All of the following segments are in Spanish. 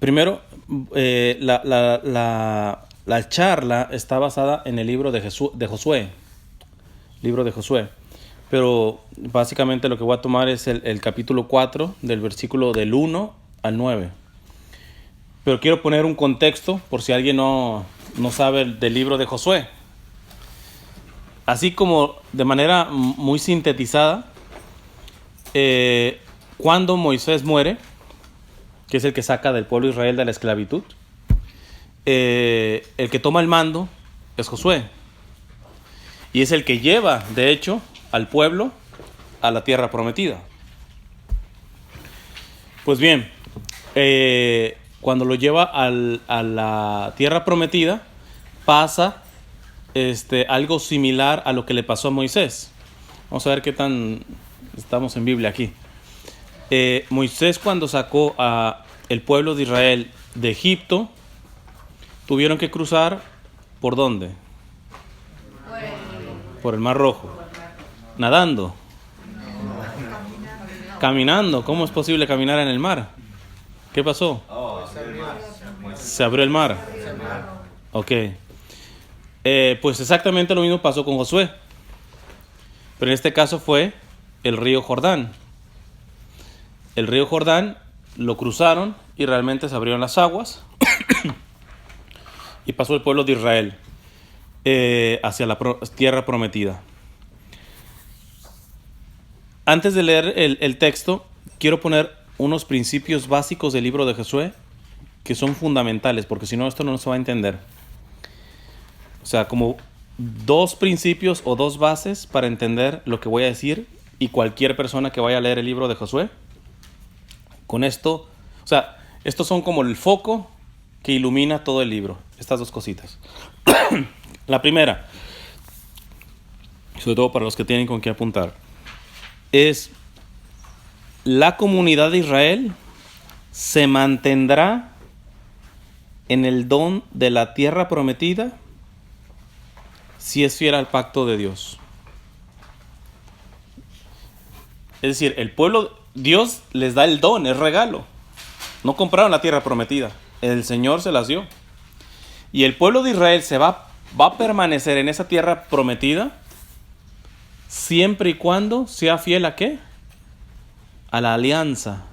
Primero, la charla está basada en el libro de Josué. Libro de Josué. Pero básicamente lo que voy a tomar es el capítulo 4, del versículo del 1 al 9. Pero quiero poner un contexto por si alguien no sabe del libro de Josué. Así como de manera muy sintetizada, cuando Moisés muere, que es el que saca del pueblo de Israel de la esclavitud, el que toma el mando es Josué. Y es el que lleva, de hecho, al pueblo a la tierra prometida. Pues bien, cuando lo lleva a la tierra prometida, pasa algo similar a lo que le pasó a Moisés. Vamos a ver qué tan estamos en Biblia aquí. Moisés, cuando sacó a el pueblo de Israel de Egipto, tuvieron que cruzar ¿por dónde? Por el Mar Rojo. Nadando. Caminando. ¿Cómo es posible caminar en el mar? ¿Qué pasó? Se abrió el mar. Ok. Pues exactamente lo mismo pasó con Josué. Pero en este caso fue el río Jordán. El río Jordán lo cruzaron y realmente se abrieron las aguas y pasó el pueblo de Israel hacia la tierra prometida. Antes de leer el texto, quiero poner unos principios básicos del libro de Josué que son fundamentales, porque si no esto no se va a entender. O sea, como dos principios o dos bases para entender lo que voy a decir, y cualquier persona que vaya a leer el libro de Josué, con esto, o sea, estos son como el foco que ilumina todo el libro, estas dos cositas. La primera, sobre todo para los que tienen con qué apuntar, es: la comunidad de Israel se mantendrá en el don de la tierra prometida si es fiel al pacto de Dios. Es decir, el pueblo, Dios les da el don, es regalo. No compraron la tierra prometida, el Señor se las dio. Y el pueblo de Israel va a permanecer en esa tierra prometida siempre y cuando sea fiel ¿a qué? A la alianza,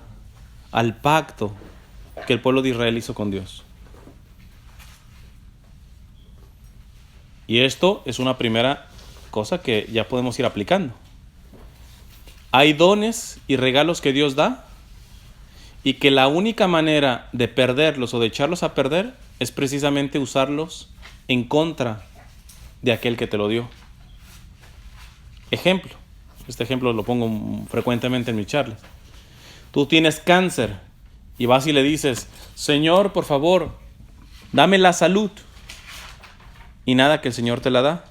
al pacto que el pueblo de Israel hizo con Dios. Y esto es una primera cosa que ya podemos ir aplicando. Hay dones y regalos que Dios da y que la única manera de perderlos o de echarlos a perder es precisamente usarlos en contra de aquel que te lo dio. Ejemplo. Este ejemplo lo pongo frecuentemente en mis charlas. Tú tienes cáncer y vas y le dices: Señor, por favor, dame la salud. Y nada que el Señor te la da.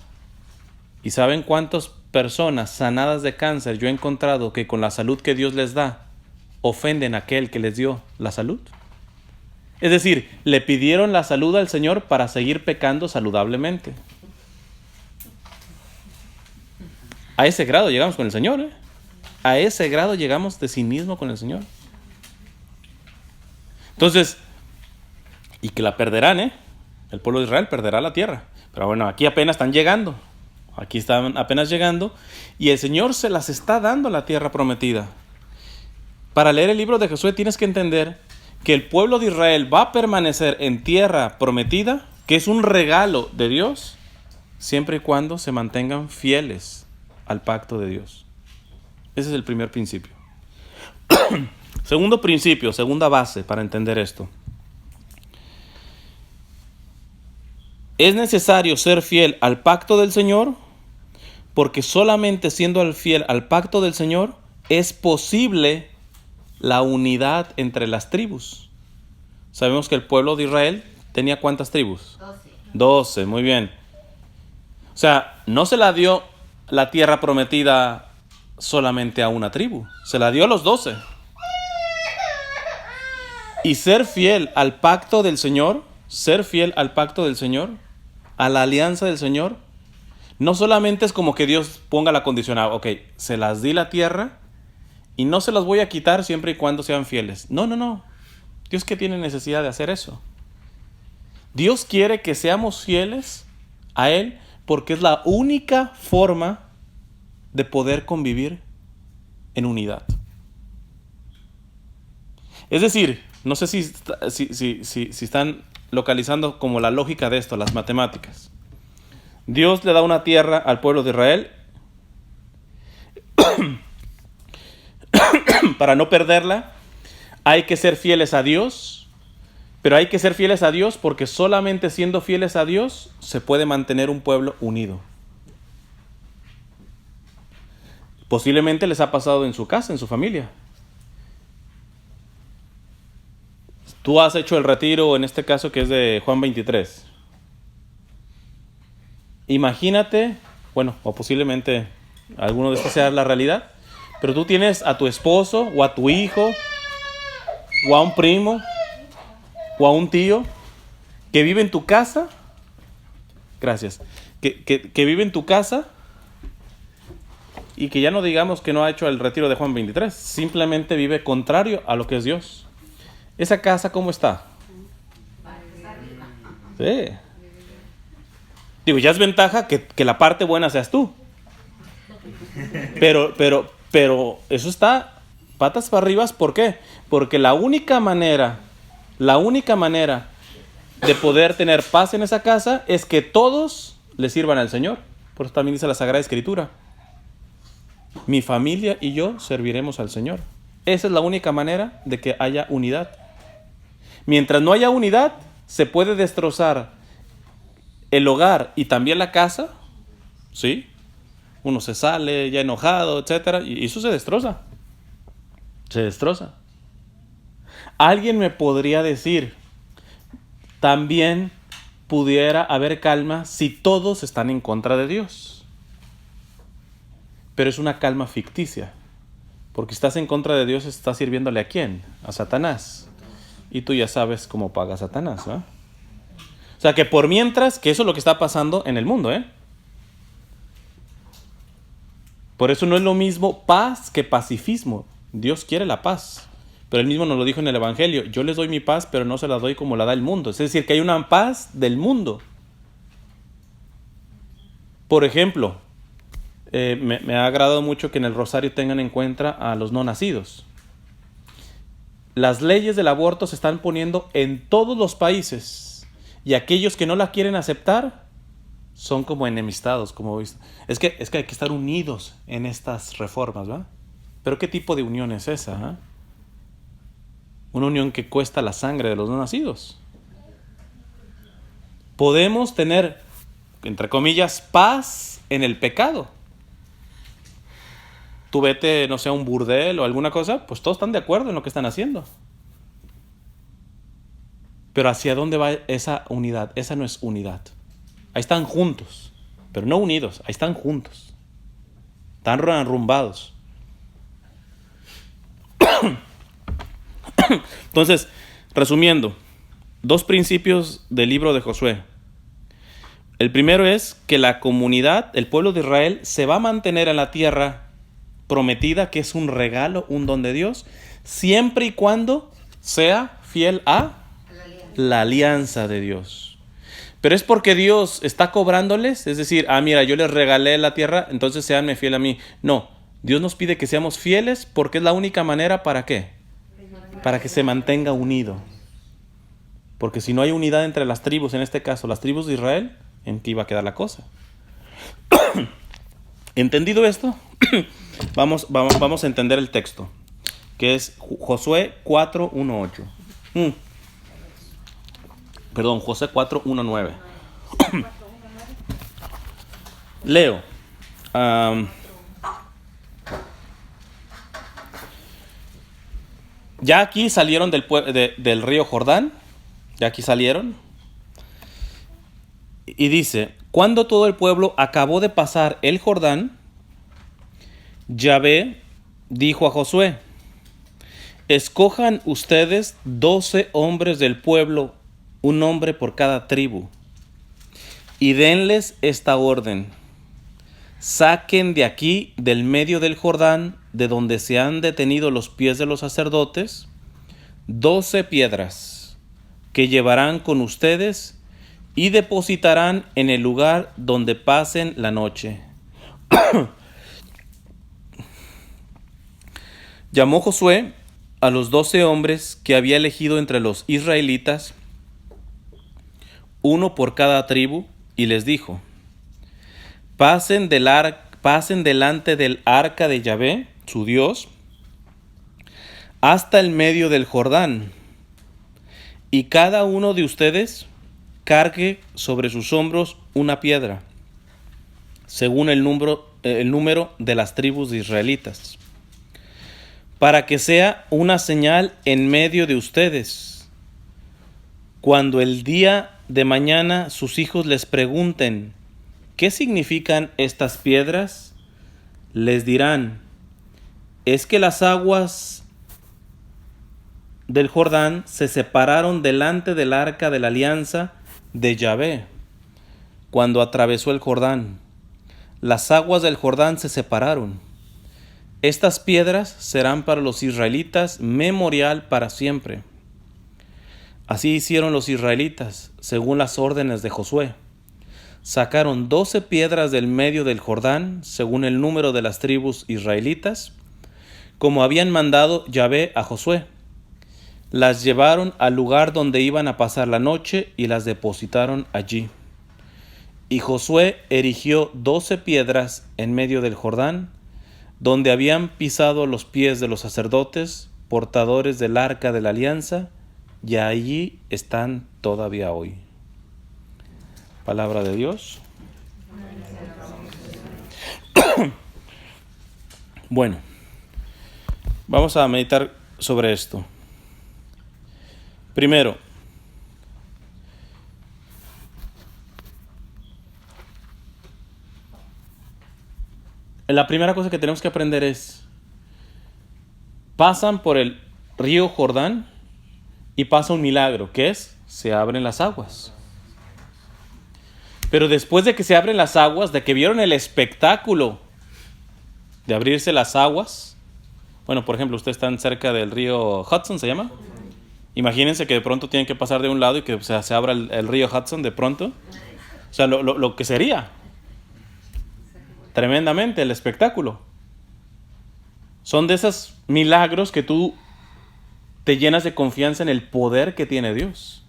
¿Y saben cuántas personas sanadas de cáncer yo he encontrado que con la salud que Dios les da ofenden a aquel que les dio la salud? Es decir, le pidieron la salud al Señor para seguir pecando saludablemente. A ese grado llegamos con el Señor, ¿eh? A ese grado llegamos de cinismo con el Señor. Entonces, y que la perderán, ¿eh? El pueblo de Israel perderá la tierra. Pero bueno, aquí apenas están llegando. Aquí están apenas llegando. Y el Señor se las está dando la tierra prometida. Para leer el libro de Josué tienes que entender que el pueblo de Israel va a permanecer en tierra prometida, que es un regalo de Dios, siempre y cuando se mantengan fieles al pacto de Dios. Ese es el primer principio. Segundo principio, segunda base para entender esto. Es necesario ser fiel al pacto del Señor, porque solamente siendo fiel al pacto del Señor es posible la unidad entre las tribus. Sabemos que el pueblo de Israel tenía ¿cuántas tribus? 12, muy bien. O sea, no se la dio la tierra prometida solamente a una tribu, se la dio a los 12. Y ser fiel al pacto del Señor, a la alianza del Señor, no solamente es como que Dios ponga la condición, ok, se las di la tierra y no se las voy a quitar siempre y cuando sean fieles. No. ¿Dios qué tiene necesidad de hacer eso? Dios quiere que seamos fieles a Él porque es la única forma de poder convivir en unidad. Es decir, no sé si están localizando como la lógica de esto, las matemáticas. Dios le da una tierra al pueblo de Israel para no perderla. Hay que ser fieles a Dios, pero hay que ser fieles a Dios porque solamente siendo fieles a Dios se puede mantener un pueblo unido. Posiblemente les ha pasado en su casa, en su familia. Tú has hecho el retiro, en este caso que es de Juan 23. Imagínate, bueno, o posiblemente alguno de estos sea la realidad, pero tú tienes a tu esposo o a tu hijo o a un primo o a un tío que vive en tu casa. Gracias. Que vive en tu casa y que ya no digamos que no ha hecho el retiro de Juan 23, simplemente vive contrario a lo que es Dios. ¿Esa casa cómo está? Sí. Digo, ya es ventaja que la parte buena seas tú. Pero eso está patas para arriba. ¿Por qué? Porque la única manera de poder tener paz en esa casa es que todos le sirvan al Señor. Por eso también dice la Sagrada Escritura: mi familia y yo serviremos al Señor. Esa es la única manera de que haya unidad. Mientras no haya unidad, se puede destrozar el hogar y también la casa, ¿sí? Uno se sale ya enojado, etcétera, y eso se destroza. Se destroza. Alguien me podría decir, también pudiera haber calma si todos están en contra de Dios. Pero es una calma ficticia. Porque estás en contra de Dios, estás sirviéndole ¿a quién? A Satanás. Y tú ya sabes cómo paga Satanás, ¿no? O sea que por mientras, que eso es lo que está pasando en el mundo, ¿eh? Por eso no es lo mismo paz que pacifismo. Dios quiere la paz. Pero él mismo nos lo dijo en el Evangelio: yo les doy mi paz, pero no se la doy como la da el mundo. Es decir, que hay una paz del mundo. Por ejemplo, me ha agradado mucho que en el rosario tengan en cuenta a los no nacidos. Las leyes del aborto se están poniendo en todos los países. Y aquellos que no la quieren aceptar son como enemistados, como veis. Es que hay que estar unidos en estas reformas, ¿verdad? Pero ¿qué tipo de unión es esa? Una unión que cuesta la sangre de los no nacidos. Podemos tener, entre comillas, paz en el pecado. Tú vete, no sé, a un burdel o alguna cosa, pues todos están de acuerdo en lo que están haciendo. Pero ¿hacia dónde va esa unidad? Esa no es unidad. Ahí están juntos, pero no unidos, ahí están juntos. Están arrumbados. Entonces, resumiendo, 2 principios del libro de Josué. El primero es que la comunidad, el pueblo de Israel, se va a mantener en la tierra prometida, que es un regalo, un don de Dios, siempre y cuando sea fiel a la alianza de Dios. Pero es porque Dios está cobrándoles, es decir, mira, yo les regalé la tierra, entonces seanme fiel a mí. No, Dios nos pide que seamos fieles porque es la única manera, ¿para qué? Para que se mantenga unido. Porque si no hay unidad entre las tribus, en este caso las tribus de Israel, ¿en qué iba a quedar la cosa? ¿Entendido esto? Vamos a entender el texto, que es Josué 4:1-8. Perdón, Josué 4:1-9. Leo. Ya aquí salieron del río Jordán. Ya aquí salieron. Y dice: cuando todo el pueblo acabó de pasar el Jordán, Yahvé dijo a Josué: escojan ustedes 12 hombres del pueblo, un hombre por cada tribu, y denles esta orden: saquen de aquí, del medio del Jordán, de donde se han detenido los pies de los sacerdotes, 12 piedras que llevarán con ustedes y depositarán en el lugar donde pasen la noche. Llamó Josué a los 12 hombres que había elegido entre los israelitas, uno por cada tribu, y les dijo: pasen delante del arca de Yahvé, su Dios, hasta el medio del Jordán, y cada uno de ustedes cargue sobre sus hombros una piedra, según el número de las tribus de israelitas, para que sea una señal en medio de ustedes. Cuando el día de mañana sus hijos les pregunten: ¿qué significan estas piedras?, les dirán: es que las aguas del Jordán se separaron delante del arca de la alianza de Yahvé. Cuando atravesó el Jordán, las aguas del Jordán se separaron. Estas piedras serán para los israelitas memorial para siempre. Así hicieron los israelitas, según las órdenes de Josué. Sacaron 12 piedras del medio del Jordán, según el número de las tribus israelitas, como habían mandado Yahvé a Josué. Las llevaron al lugar donde iban a pasar la noche y las depositaron allí. Y Josué erigió 12 piedras en medio del Jordán, donde habían pisado los pies de los sacerdotes, portadores del arca de la alianza, y allí están todavía hoy. Palabra de Dios. Bueno, vamos a meditar sobre esto. Primero, la primera cosa que tenemos que aprender es: pasan por el río Jordán y pasa un milagro, que es: se abren las aguas. Pero después de que se abren las aguas, de que vieron el espectáculo de abrirse las aguas, bueno, por ejemplo, ustedes están cerca del río Hudson, ¿se llama? Imagínense que de pronto tienen que pasar de un lado y que se abra el río Hudson de pronto. O sea, lo que sería tremendamente el espectáculo. Son de esos milagros que tú te llenas de confianza en el poder que tiene Dios.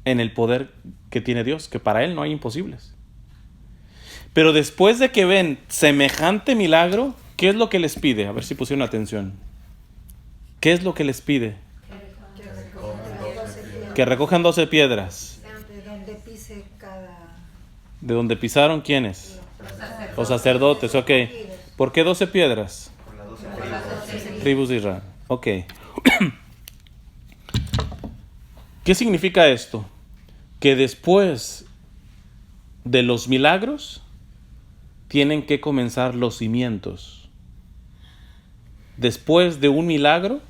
En el poder que tiene Dios, que para Él no hay imposibles. Pero después de que ven semejante milagro, ¿qué es lo que les pide? A ver si pusieron atención. ¿Qué es lo que les pide? Que recojan 12 piedras. De donde pise cada... ¿De donde pisaron quiénes? Los sacerdotes, ok. ¿Por qué 12 piedras? Por las 12 Tribus de Israel. Ok. ¿Qué significa esto? Que después de los milagros tienen que comenzar los cimientos. Después de un milagro,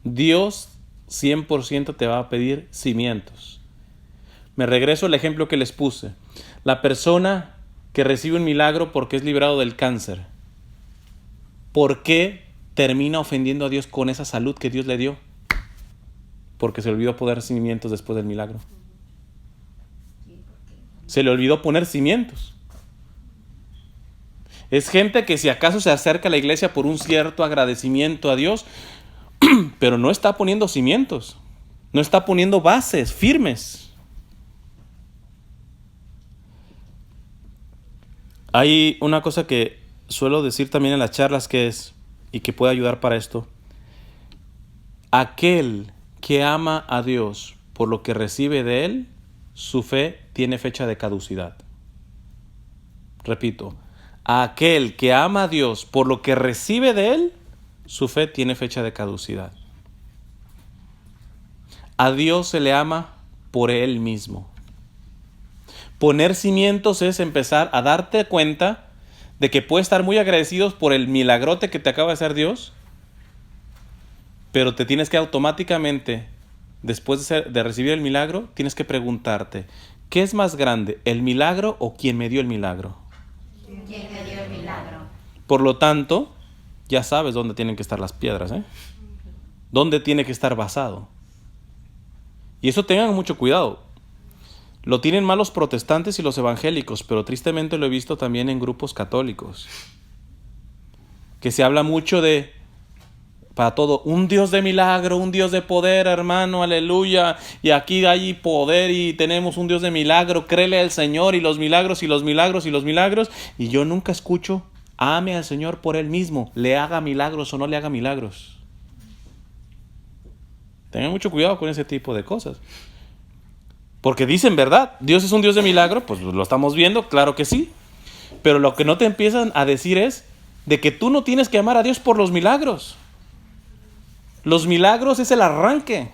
Dios 100% te va a pedir cimientos. Me regreso al ejemplo que les puse. La persona que recibe un milagro porque es librado del cáncer, ¿por qué termina ofendiendo a Dios con esa salud que Dios le dio? Porque se le olvidó poner cimientos después del milagro. Se le olvidó poner cimientos. Es gente que si acaso se acerca a la iglesia por un cierto agradecimiento a Dios, pero no está poniendo cimientos, no está poniendo bases firmes. Hay una cosa que suelo decir también en las charlas que es, y que puede ayudar para esto: aquel que ama a Dios por lo que recibe de Él, su fe tiene fecha de caducidad. Repito, aquel que ama a Dios por lo que recibe de Él, su fe tiene fecha de caducidad. A Dios se le ama por Él mismo. Poner cimientos es empezar a darte cuenta de que puedes estar muy agradecidos por el milagrote que te acaba de hacer Dios, pero te tienes que automáticamente, después de recibir el milagro, tienes que preguntarte: ¿qué es más grande, el milagro o quien me dio el milagro? ¿Quién me dio el milagro? Por lo tanto, ya sabes dónde tienen que estar las piedras, ¿eh? ¿Dónde tiene que estar basado? Y eso tengan mucho cuidado. Lo tienen más los protestantes y los evangélicos, pero tristemente lo he visto también en grupos católicos. Que se habla mucho de, para todo, un Dios de milagro, un Dios de poder, hermano, aleluya. Y aquí hay poder y tenemos un Dios de milagro, créele al Señor y los milagros y los milagros y los milagros. Y yo nunca escucho, ame al Señor por Él mismo, le haga milagros o no le haga milagros. Tengan mucho cuidado con ese tipo de cosas. Porque dicen verdad, Dios es un Dios de milagro, pues lo estamos viendo, claro que sí. Pero lo que no te empiezan a decir es de que tú no tienes que amar a Dios por los milagros. Los milagros es el arranque.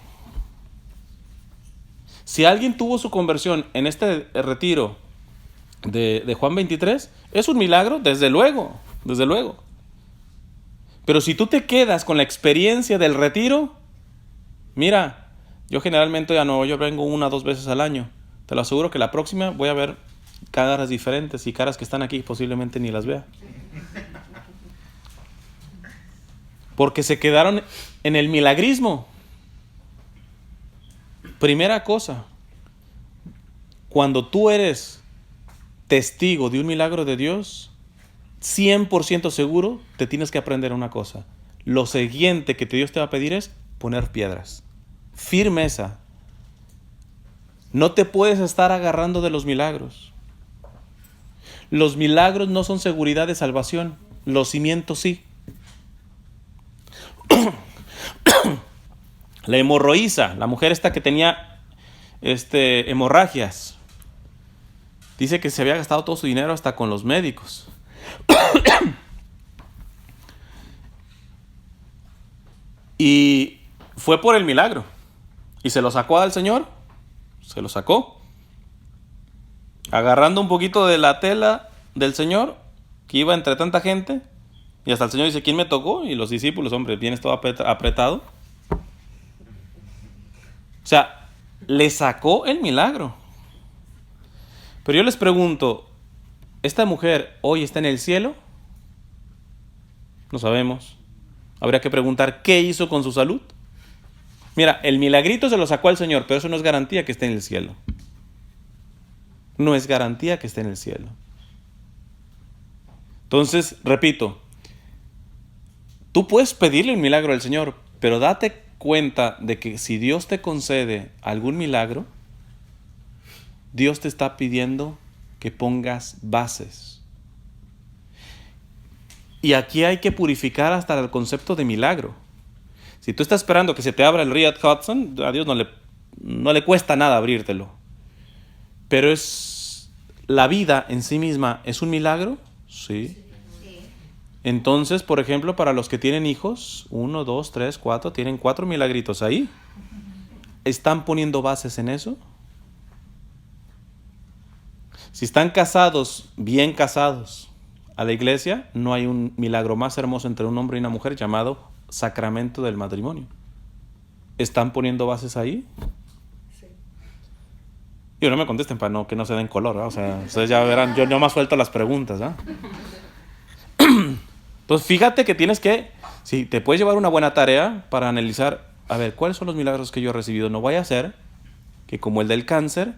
Si alguien tuvo su conversión en este retiro de Juan 23, es un milagro, desde luego, desde luego. Pero si tú te quedas con la experiencia del retiro, mira, yo generalmente a Nueva York vengo 1 o 2 veces al año. Te lo aseguro que la próxima voy a ver caras diferentes y caras que están aquí posiblemente ni las vea. Porque se quedaron en el milagrismo. Primera cosa, cuando tú eres testigo de un milagro de Dios, 100% seguro te tienes que aprender una cosa. Lo siguiente que Dios te va a pedir es poner piedras. Firmeza. No te puedes estar agarrando de los milagros. Los milagros no son seguridad de salvación. Los cimientos sí. La hemorroísa, la mujer esta que tenía hemorragias, dice que se había gastado todo su dinero hasta con los médicos. Y fue por el milagro. Y se lo sacó al Señor. Se lo sacó. Agarrando un poquito de la tela del Señor, que iba entre tanta gente. Y hasta el Señor dice, ¿quién me tocó? Y los discípulos, hombre, vienes todo apretado. O sea, le sacó el milagro. Pero yo les pregunto, ¿esta mujer hoy está en el cielo? No sabemos. Habría que preguntar qué hizo con su salud. Mira, el milagrito se lo sacó al Señor, pero eso no es garantía que esté en el cielo. No es garantía que esté en el cielo. Entonces, repito, tú puedes pedirle un milagro al Señor, pero date cuenta de que si Dios te concede algún milagro, Dios te está pidiendo que pongas bases. Y aquí hay que purificar hasta el concepto de milagro. Si tú estás esperando que se te abra el río Hudson, a Dios no le cuesta nada abrírtelo. Pero la vida en sí misma es un milagro, sí. Entonces, por ejemplo, para los que tienen hijos, 1, 2, 3, 4, tienen 4 milagritos ahí. ¿Están poniendo bases en eso? Si están casados, bien casados, a la iglesia, no hay un milagro más hermoso entre un hombre y una mujer llamado sacramento del matrimonio. ¿Están poniendo bases ahí? Sí. Y no me contesten para que no se den color, ¿eh? O sea, ustedes ya verán, yo más suelto las preguntas, ¿eh? Entonces, fíjate que tienes que, si te puedes llevar una buena tarea para analizar, a ver, ¿cuáles son los milagros que yo he recibido? No vaya a ser que como el del cáncer,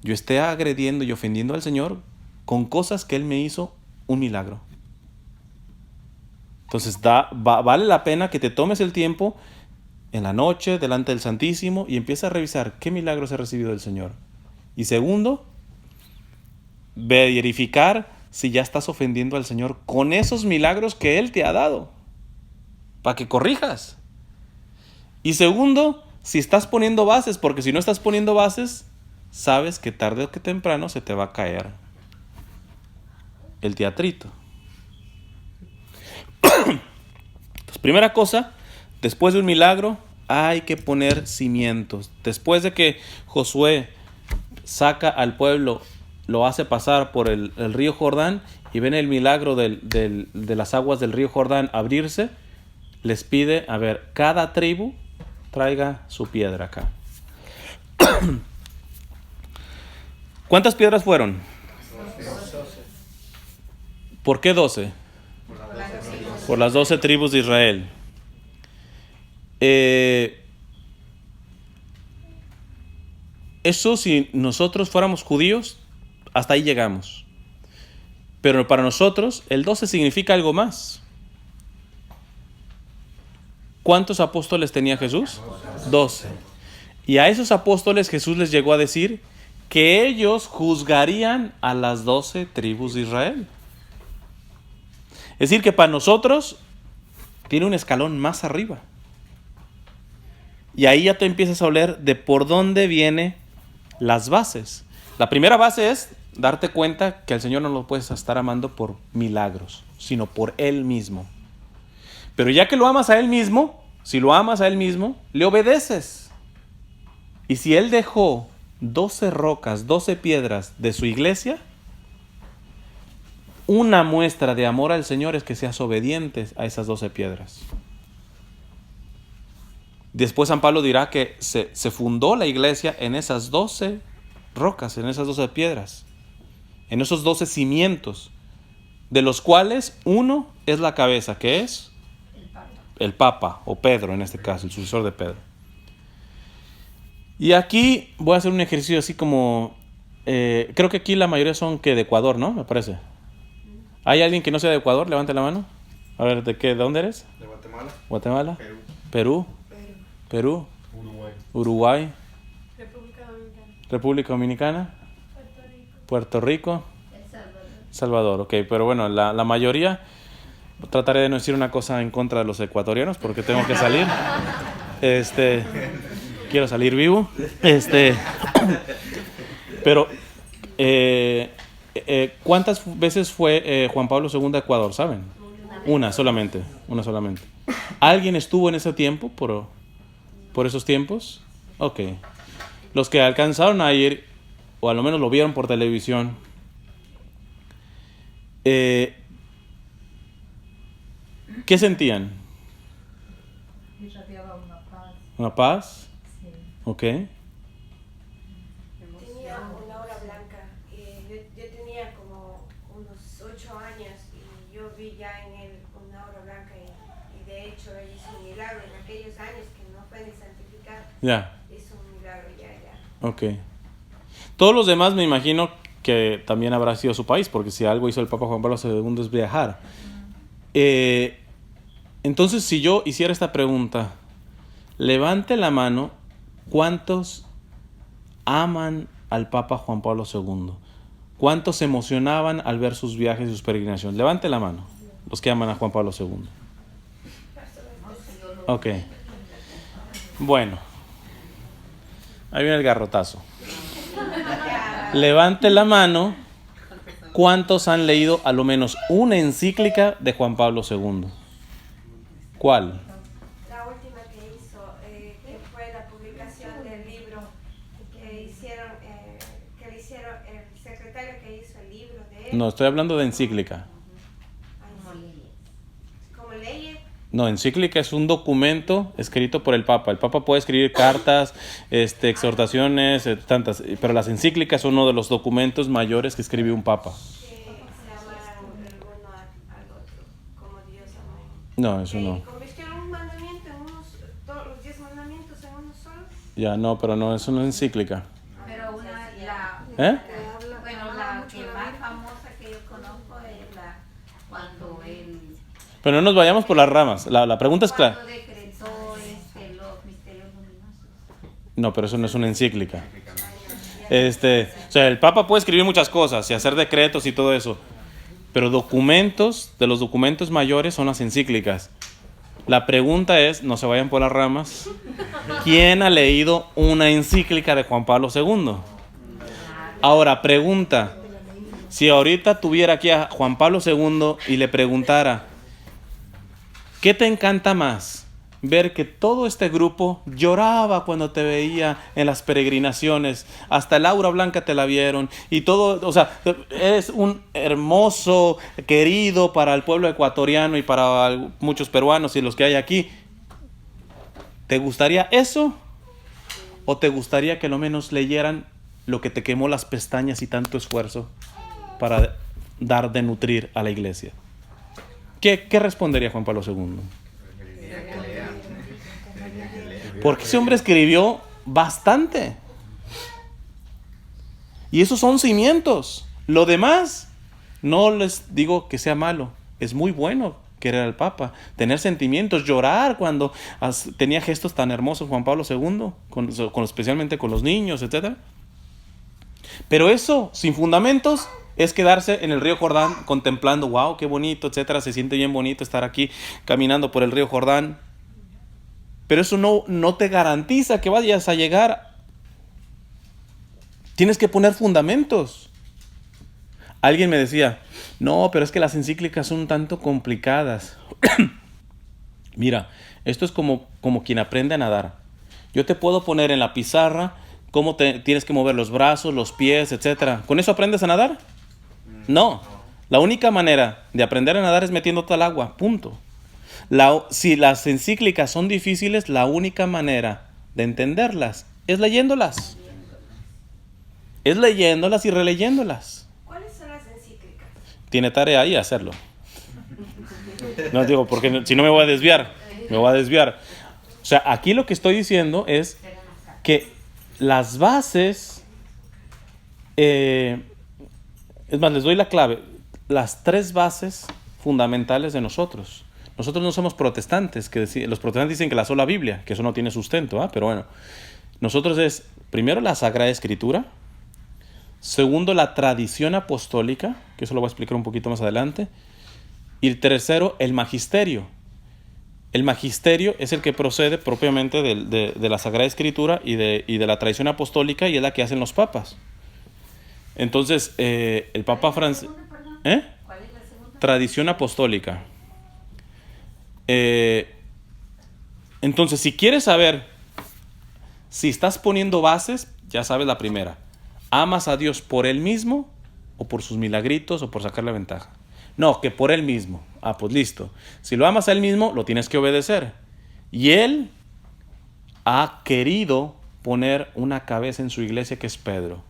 yo esté agrediendo y ofendiendo al Señor con cosas que Él me hizo un milagro. Entonces, vale la pena que te tomes el tiempo en la noche, delante del Santísimo, y empieza a revisar qué milagros he recibido del Señor. Y segundo, verificar si ya estás ofendiendo al Señor con esos milagros que Él te ha dado, para que corrijas. Y segundo, si estás poniendo bases, porque si no estás poniendo bases, sabes que tarde o que temprano se te va a caer el teatrito. Entonces, primera cosa, después de un milagro, hay que poner cimientos. Después de que Josué saca al pueblo, lo hace pasar por el río Jordán y ven el milagro de las aguas del río Jordán abrirse, les pide, a ver, cada tribu traiga su piedra acá. ¿Cuántas piedras fueron? 12. ¿Por qué 12? Por las 12 tribus de Israel. Eso, si nosotros fuéramos judíos, hasta ahí llegamos. Pero para nosotros el 12 significa algo más. ¿Cuántos apóstoles tenía Jesús? 12. Y a esos apóstoles Jesús les llegó a decir que ellos juzgarían a las 12 tribus de Israel. Es decir, que para nosotros tiene un escalón más arriba. Y ahí ya te empiezas a oler de por dónde vienen las bases. La primera base es darte cuenta que al Señor no lo puedes estar amando por milagros, sino por Él mismo. Pero ya que lo amas a Él mismo, si lo amas a Él mismo, le obedeces. Y si Él dejó 12 rocas, 12 piedras de su iglesia, una muestra de amor al Señor es que seas obedientes a esas 12 piedras. Después San Pablo dirá que se fundó la iglesia en esas 12 rocas, en esas 12 piedras, en esos 12 cimientos, de los cuales uno es la cabeza, que es el Papa, o Pedro en este caso, el sucesor de Pedro. Y aquí voy a hacer un ejercicio así como, creo que aquí la mayoría son de Ecuador, ¿no? Me parece. ¿Hay alguien que no sea de Ecuador? Levante la mano. A ver, ¿de dónde eres? De Guatemala. Guatemala. Perú. Perú. Uruguay. Uruguay. República Dominicana. República Dominicana. Puerto Rico. El Salvador. Salvador, ok. Pero bueno, la mayoría, trataré de no decir una cosa en contra de los ecuatorianos porque tengo que salir. Quiero salir vivo. Pero, ¿cuántas veces fue Juan Pablo II a Ecuador? ¿Saben? Una solamente. ¿Alguien estuvo en ese tiempo, por esos tiempos? Ok. Los que alcanzaron a ir, o al menos lo vieron por televisión, ¿qué sentían? Irradiaba una paz. ¿Una paz? Sí. Ok. Tenía una aura blanca. Yo tenía como unos 8 años y yo vi ya en él una aura blanca y de hecho él hizo un milagro en aquellos años que no fue ni santificado. Ya. Hizo un milagro ya. Ok. Todos los demás me imagino que también habrá sido su país, porque si algo hizo el Papa Juan Pablo II es viajar. Entonces, si yo hiciera esta pregunta, levante la mano, ¿cuántos aman al Papa Juan Pablo II? ¿Cuántos se emocionaban al ver sus viajes y sus peregrinaciones? Levante la mano, los que aman a Juan Pablo II. Ok. Bueno. Ahí viene el garrotazo. Levante la mano, ¿cuántos han leído a lo menos una encíclica de Juan Pablo II? ¿Cuál? La última que hizo, que fue la publicación del libro que le hicieron el secretario que hizo el libro de él. No, estoy hablando de encíclica. Como leyes. No, encíclica es un documento escrito por el Papa. El Papa puede escribir cartas, exhortaciones, tantas, pero las encíclicas son uno de los documentos mayores que escribe un Papa. Que se amaran el uno al otro, como Dios amó. No, eso no. Convirtieron un mandamiento en todos los 10 mandamientos en uno solo. Ya, no, pero no, eso no es encíclica. Pero ¿Eh? bueno, la que más famosa que yo conozco es cuando él Pero no nos vayamos por las ramas. La pregunta es clara. cuando decretó los misterios luminosos. No, pero eso no es una encíclica. O sea, el Papa puede escribir muchas cosas y hacer decretos y todo eso, pero documentos, de los documentos mayores son las encíclicas. La pregunta es, no se vayan por las ramas, ¿quién ha leído una encíclica de Juan Pablo II? Ahora, pregunta, si ahorita tuviera aquí a Juan Pablo II y le preguntara, ¿qué te encanta más? Ver que todo este grupo lloraba cuando te veía en las peregrinaciones, hasta el aura blanca te la vieron y todo, o sea, es un hermoso, querido para el pueblo ecuatoriano y para muchos peruanos y los que hay aquí. ¿Te gustaría eso? ¿O te gustaría que lo menos leyeran lo que te quemó las pestañas y tanto esfuerzo para dar de nutrir a la iglesia? ¿Qué respondería Juan Pablo II? Porque ese hombre escribió bastante. Y esos son cimientos. Lo demás, no les digo que sea malo. Es muy bueno querer al Papa, tener sentimientos, llorar cuando tenía gestos tan hermosos Juan Pablo II, especialmente con los niños, etc. Pero eso, sin fundamentos, es quedarse en el río Jordán contemplando, wow, qué bonito, etc. Se siente bien bonito estar aquí caminando por el río Jordán. Pero eso no te garantiza que vayas a llegar. Tienes que poner fundamentos. Alguien me decía, no, pero es que las encíclicas son un tanto complicadas. Mira, esto es como quien aprende a nadar. Yo te puedo poner en la pizarra cómo tienes que mover los brazos, los pies, etc. ¿Con eso aprendes a nadar? No. La única manera de aprender a nadar es metiéndote al agua, punto. Si las encíclicas son difíciles, la única manera de entenderlas es leyéndolas. Es leyéndolas y releyéndolas. ¿Cuáles son las encíclicas? Tiene tarea ahí hacerlo. No digo, porque si no me voy a desviar. Me voy a desviar. O sea, aquí lo que estoy diciendo es que las bases... es más, les doy la clave. Las 3 bases fundamentales de nosotros. Nosotros no somos protestantes. Los protestantes dicen que la sola Biblia, que eso no tiene sustento, pero bueno. Nosotros es, primero, la Sagrada Escritura. Segundo, la tradición apostólica, que eso lo voy a explicar un poquito más adelante. Y el tercero, el magisterio. El magisterio es el que procede propiamente de la Sagrada Escritura y de la tradición apostólica, y es la que hacen los papas. Entonces, el Papa Francisco... ¿Cuál es la segunda? Tradición apostólica. Entonces, si quieres saber si estás poniendo bases, ya sabes la primera. ¿Amas a Dios por Él mismo o por sus milagritos o por sacarle ventaja? No, que por Él mismo. Pues listo. Si lo amas a Él mismo, lo tienes que obedecer. Y Él ha querido poner una cabeza en su iglesia, que es Pedro.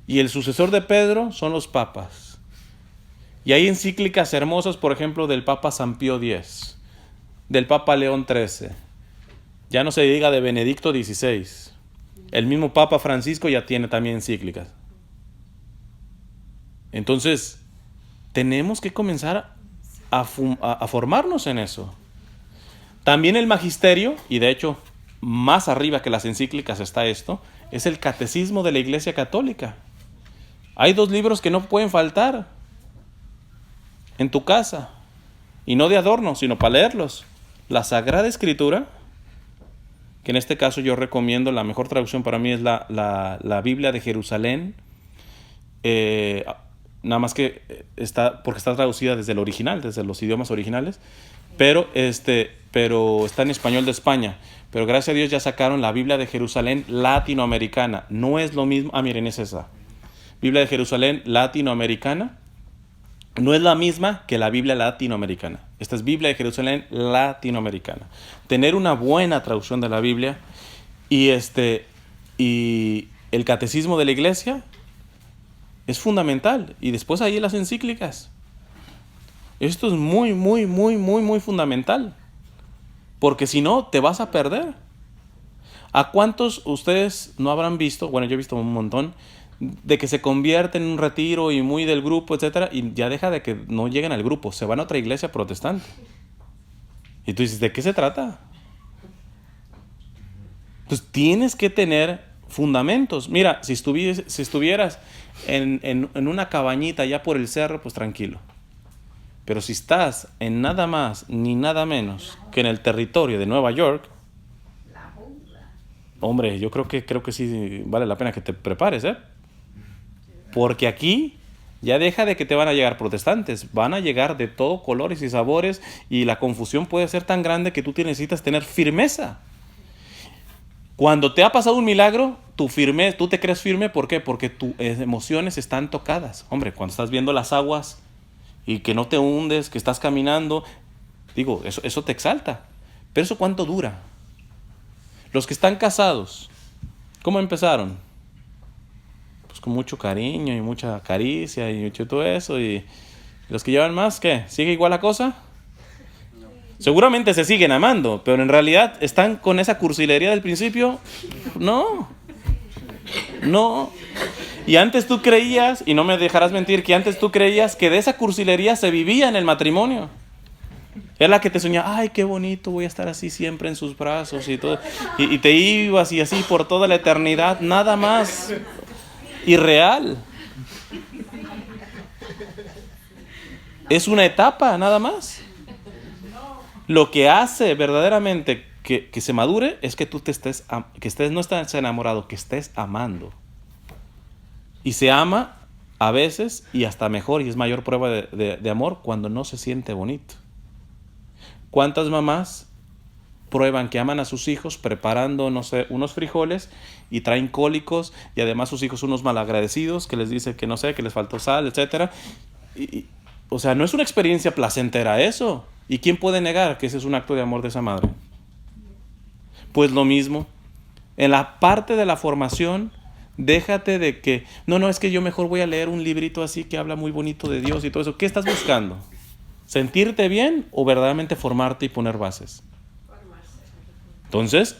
Y el sucesor de Pedro son los papas. Y hay encíclicas hermosas, por ejemplo, del Papa San Pío X, del Papa León XIII. Ya no se diga de Benedicto XVI. El mismo Papa Francisco ya tiene también encíclicas. Entonces, tenemos que comenzar a formarnos en eso. También el magisterio, y de hecho, más arriba que las encíclicas está esto, es el Catecismo de la Iglesia Católica. Hay 2 libros que no pueden faltar en tu casa, y no de adorno, sino para leerlos. La Sagrada Escritura, que en este caso yo recomiendo, la mejor traducción para mí es la Biblia de Jerusalén, nada más que porque está traducida desde el original, desde los idiomas originales, pero está en español de España. Pero gracias a Dios ya sacaron la Biblia de Jerusalén latinoamericana. No es lo mismo. Miren, es esa. Biblia de Jerusalén latinoamericana. No es la misma que la Biblia latinoamericana. Esta es Biblia de Jerusalén latinoamericana. Tener una buena traducción de la Biblia y el catecismo de la iglesia es fundamental. Y después ahí las encíclicas. Esto es muy, muy, muy, muy, muy fundamental. Porque si no, te vas a perder. ¿A cuántos ustedes no habrán visto? Bueno, yo he visto un montón de que se convierten en un retiro y muy del grupo, etcétera, y ya deja de que no lleguen al grupo, se van a otra iglesia protestante. Y tú dices, ¿de qué se trata? Pues tienes que tener fundamentos. Mira, si estuvieras en una cabañita allá por el cerro, pues tranquilo. Pero si estás en nada más ni nada menos que en el territorio de Nueva York, hombre, yo creo que sí vale la pena que te prepares, porque aquí ya deja de que te van a llegar protestantes, van a llegar de todo colores y sabores, y la confusión puede ser tan grande que tú necesitas tener firmeza. Cuando te ha pasado un milagro, tú te crees firme, ¿por qué? Porque tus emociones están tocadas. Hombre, cuando estás viendo las aguas y que no te hundes, que estás caminando, digo, eso te exalta. Pero ¿eso cuánto dura? Los que están casados, ¿cómo empezaron? Pues con mucho cariño y mucha caricia y mucho todo eso. Y los que llevan más, ¿qué? ¿Sigue igual la cosa? Seguramente se siguen amando, pero en realidad están con esa cursilería del principio. No. Y antes tú creías, y no me dejarás mentir, que antes tú creías que de esa cursilería se vivía en el matrimonio. Era la que te soñaba, ay, qué bonito, voy a estar así siempre en sus brazos y todo. Y te ibas y así por toda la eternidad, nada más irreal. Es una etapa, nada más. Lo que hace verdaderamente que se madure es que tú no estés enamorado, que estés amando. Y se ama a veces y hasta mejor, y es mayor prueba de amor cuando no se siente bonito. ¿Cuántas mamás prueban que aman a sus hijos preparando, no sé, unos frijoles y traen cólicos y además sus hijos unos malagradecidos que les dice que no sé, que les faltó sal, etcétera? O sea, no es una experiencia placentera eso. ¿Y quién puede negar que ese es un acto de amor de esa madre? Pues lo mismo. En la parte de la formación, déjate de que, no, es que yo mejor voy a leer un librito así que habla muy bonito de Dios y todo eso. ¿Qué estás buscando? ¿Sentirte bien o verdaderamente formarte y poner bases? Entonces,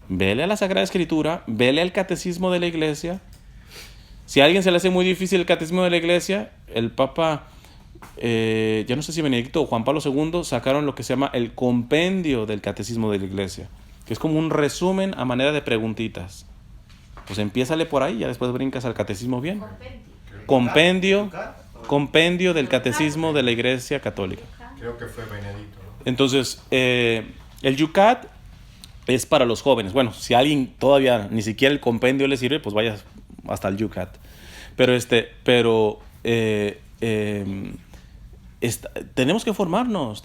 vele a la Sagrada Escritura, vele al Catecismo de la Iglesia. Si a alguien se le hace muy difícil el Catecismo de la Iglesia, el Papa, ya no sé si Benedicto o Juan Pablo II, sacaron lo que se llama el compendio del Catecismo de la Iglesia, que es como un resumen a manera de preguntitas. Pues empiézale por ahí, ya después brincas al Catecismo bien. Compendio del Catecismo de la Iglesia Católica. Creo que fue Benedicto, ¿no? Entonces, el Yucat es para los jóvenes. Bueno, si a alguien todavía ni siquiera el compendio le sirve, pues vaya hasta el Yucat. Pero tenemos que formarnos.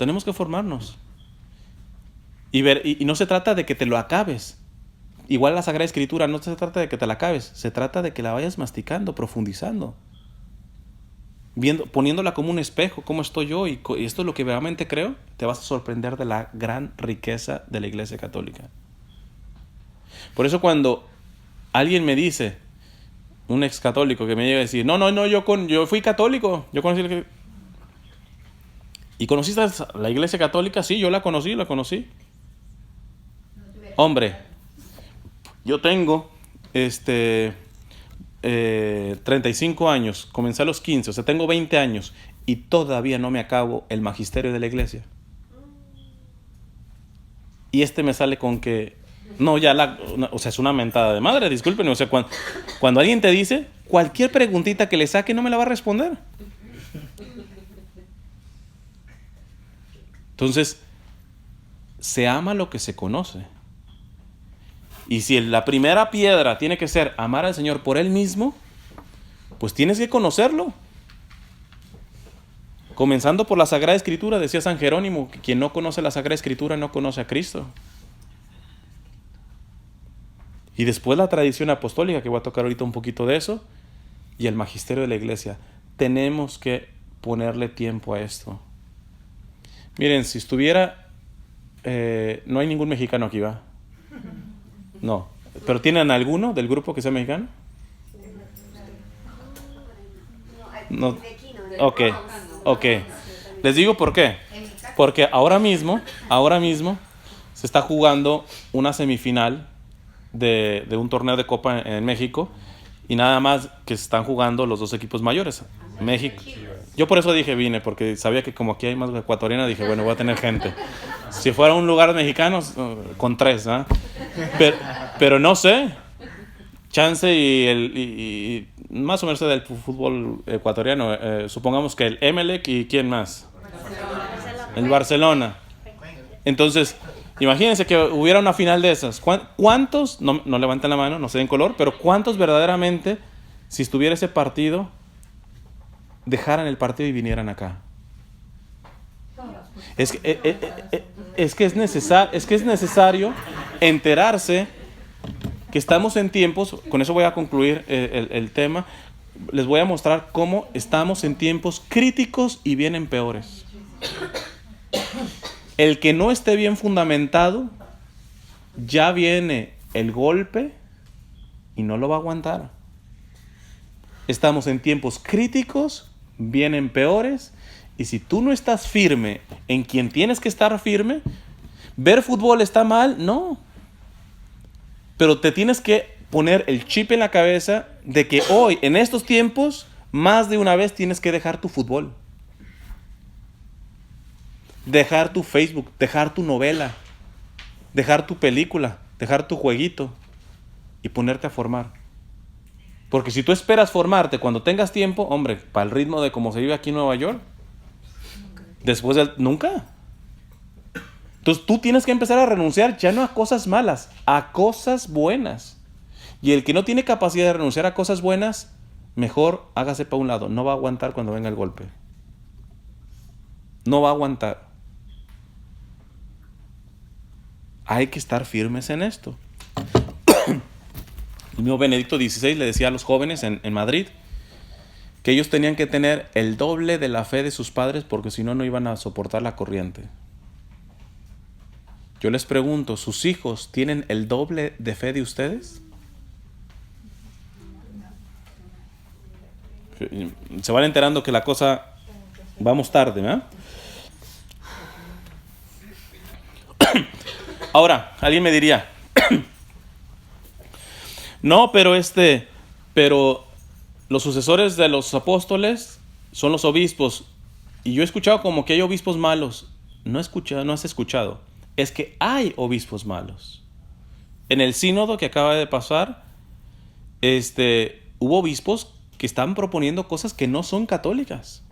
Y no se trata de que te lo acabes. Igual la Sagrada Escritura no se trata de que te la acabes, se trata de que la vayas masticando, profundizando. Poniéndola como un espejo, cómo estoy yo y esto es lo que realmente creo, te vas a sorprender de la gran riqueza de la Iglesia Católica. Por eso cuando alguien me dice, un ex católico que me llega a decir, no, yo fui católico, yo conocí ¿y conociste la Iglesia Católica? Sí, yo la conocí. Hombre, yo tengo 35 años, comencé a los 15, o sea, tengo 20 años y todavía no me acabo el magisterio de la Iglesia. Y me sale con que, o sea, es una mentada de madre, discúlpenme, o sea, cuando alguien te dice, cualquier preguntita que le saque no me la va a responder. Entonces, se ama lo que se conoce. Y si la primera piedra tiene que ser amar al Señor por Él mismo, pues tienes que conocerlo. Comenzando por la Sagrada Escritura, decía San Jerónimo, que quien no conoce la Sagrada Escritura no conoce a Cristo. Y después la tradición apostólica, que voy a tocar ahorita un poquito de eso, y el magisterio de la Iglesia. Tenemos que ponerle tiempo a esto. Miren, si estuviera... no hay ningún mexicano aquí, ¿va? No. ¿Pero tienen alguno del grupo que sea mexicano? No. Ok. Les digo por qué. Porque ahora mismo se está jugando una semifinal de un torneo de Copa en México y nada más que se están jugando los dos equipos mayores. México. Yo por eso vine, porque sabía que como aquí hay más ecuatoriana, dije, bueno, voy a tener gente. Si fuera un lugar mexicano, con 3, ¿eh? Pero no sé. Chance y más o menos del fútbol ecuatoriano. Supongamos que el Emelec y ¿quién más? El Barcelona. Entonces, imagínense que hubiera una final de esas. ¿Cuántos, no levanten la mano, no se den color, pero cuántos verdaderamente, si estuviera ese partido, dejaran el partido y vinieran acá? Es que es necesario enterarse que estamos en tiempos, con eso voy a concluir el tema, les voy a mostrar cómo estamos en tiempos críticos y vienen peores. El que no esté bien fundamentado, ya viene el golpe y no lo va a aguantar. Estamos en tiempos críticos, vienen peores Y si tú no estás firme en quien tienes que estar firme, ¿ver fútbol está mal? No. Pero te tienes que poner el chip en la cabeza de que hoy, en estos tiempos, más de una vez tienes que dejar tu fútbol. Dejar tu Facebook, dejar tu novela, dejar tu película, dejar tu jueguito y ponerte a formar. Porque si tú esperas formarte cuando tengas tiempo, hombre, para el ritmo de cómo se vive aquí en Nueva York, después del... Nunca. Entonces tú tienes que empezar a renunciar ya no a cosas malas, a cosas buenas. Y el que no tiene capacidad de renunciar a cosas buenas, mejor hágase para un lado. No va a aguantar cuando venga el golpe. No va a aguantar. Hay que estar firmes en esto. El mismo Benedicto XVI le decía a los jóvenes en Madrid que ellos tenían que tener el doble de la fe de sus padres porque si no, no iban a soportar la corriente. Yo les pregunto, ¿sus hijos tienen el doble de fe de ustedes? Se van enterando que la cosa... Vamos tarde, ¿verdad? Ahora, alguien me diría... No, pero los sucesores de los apóstoles son los obispos. Y yo he escuchado como que hay obispos malos. No has escuchado. Es que hay obispos malos. En el sínodo que acaba de pasar, hubo obispos que están proponiendo cosas que no son católicas.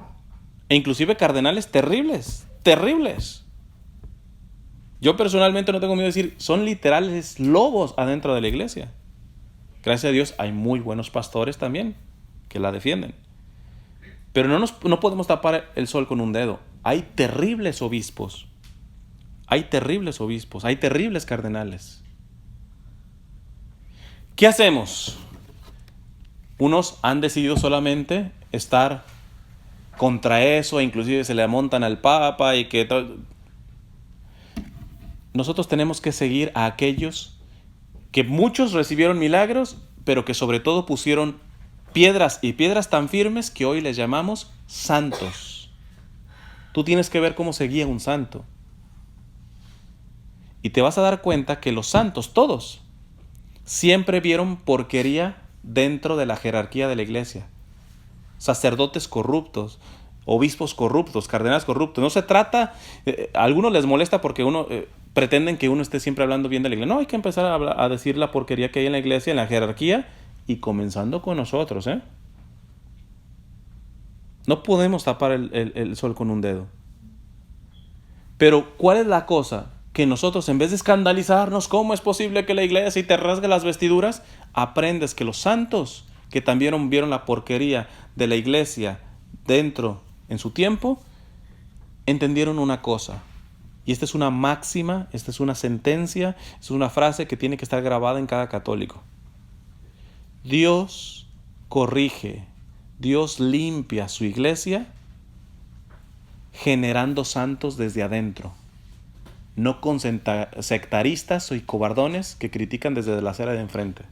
E inclusive cardenales terribles. Yo personalmente no tengo miedo de decir, son literales lobos adentro de la iglesia. Gracias a Dios hay muy buenos pastores también que la defienden. Pero no podemos tapar el sol con un dedo. Hay terribles obispos. Hay terribles cardenales. ¿Qué hacemos? Unos han decidido solamente estar contra eso, inclusive se le montan al Papa y que todo. Nosotros tenemos que seguir a aquellos que muchos recibieron milagros, pero que sobre todo pusieron piedras tan firmes que hoy les llamamos santos. Tú tienes que ver cómo seguía un santo. Y te vas a dar cuenta que los santos, todos, siempre vieron porquería dentro de la jerarquía de la iglesia. Sacerdotes corruptos, obispos corruptos, cardenales corruptos. No se trata, a algunos les molesta porque pretenden que uno esté siempre hablando bien de la iglesia. No, hay que empezar a decir la porquería que hay en la iglesia, en la jerarquía, y comenzando con nosotros, No podemos tapar el sol con un dedo. Pero, ¿cuál es la cosa? Que nosotros, en vez de escandalizarnos, ¿cómo es posible que la iglesia y te rasgue las vestiduras? Aprendes que los santos, que también vieron la porquería de la iglesia dentro, en su tiempo, entendieron una cosa. Y esta es una máxima, esta es una sentencia, es una frase que tiene que estar grabada en cada católico. Dios corrige, Dios limpia su iglesia generando santos desde adentro. No con sectaristas y cobardones que critican desde la acera de enfrente.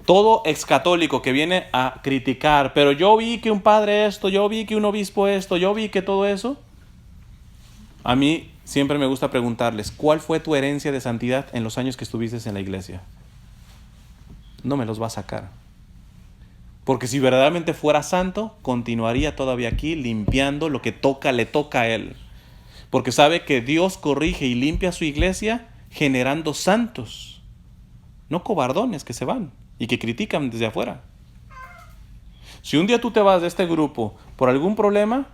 Todo excatólico que viene a criticar, pero yo vi que un padre esto, yo vi que un obispo esto, yo vi que todo eso. A mí siempre me gusta preguntarles, ¿cuál fue tu herencia de santidad en los años que estuviste en la iglesia? No me los va a sacar. Porque si verdaderamente fuera santo, continuaría todavía aquí limpiando lo que le toca a él. Porque sabe que Dios corrige y limpia su iglesia generando santos, no cobardones que se van y que critican desde afuera. Si un día tú te vas de este grupo por algún problema,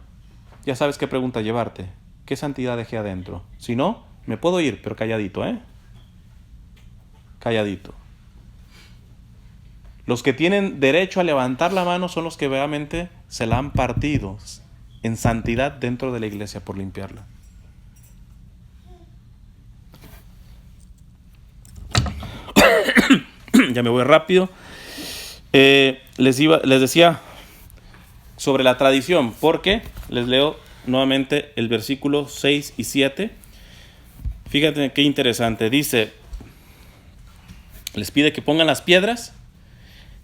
ya sabes qué pregunta llevarte. ¿Qué santidad dejé adentro? Si no, me puedo ir, pero calladito, Calladito. Los que tienen derecho a levantar la mano son los que realmente se la han partido en santidad dentro de la iglesia por limpiarla. Ya me voy rápido. Les decía sobre la tradición, porque les leo nuevamente el versículo 6 y 7. Fíjate qué interesante. Dice, les pide que pongan las piedras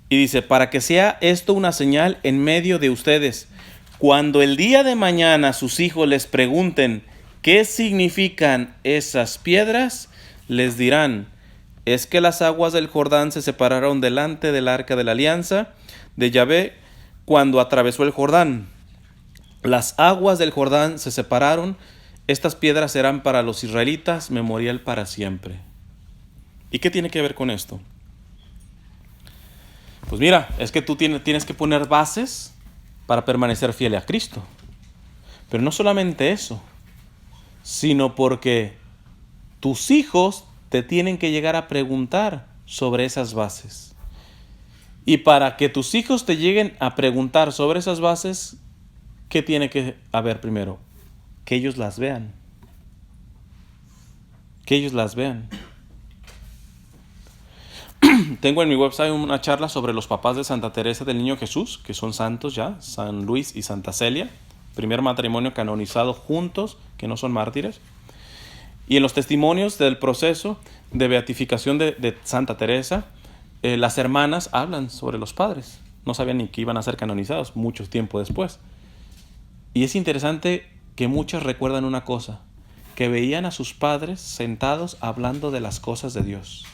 Y dice, para que sea esto una señal en medio de ustedes. Cuando el día de mañana sus hijos les pregunten qué significan esas piedras, les dirán, es que las aguas del Jordán se separaron delante del arca de la alianza de Yahvé cuando atravesó el Jordán. Las aguas del Jordán se separaron. Estas piedras serán para los israelitas memorial para siempre. ¿Y qué tiene que ver con esto? Pues mira, es que tú tienes que poner bases para permanecer fiel a Cristo. Pero no solamente eso, sino porque tus hijos te tienen que llegar a preguntar sobre esas bases. Y para que tus hijos te lleguen a preguntar sobre esas bases, ¿qué tiene que haber primero? Que ellos las vean. Que ellos las vean. Tengo en mi website una charla sobre los papás de Santa Teresa del Niño Jesús, que son santos ya, San Luis y Santa Celia, primer matrimonio canonizado juntos, que no son mártires. Y en los testimonios del proceso de beatificación de Santa Teresa, las hermanas hablan sobre los padres. No sabían ni que iban a ser canonizados, mucho tiempo después. Y es interesante que muchas recuerdan una cosa, que veían a sus padres sentados hablando de las cosas de Dios.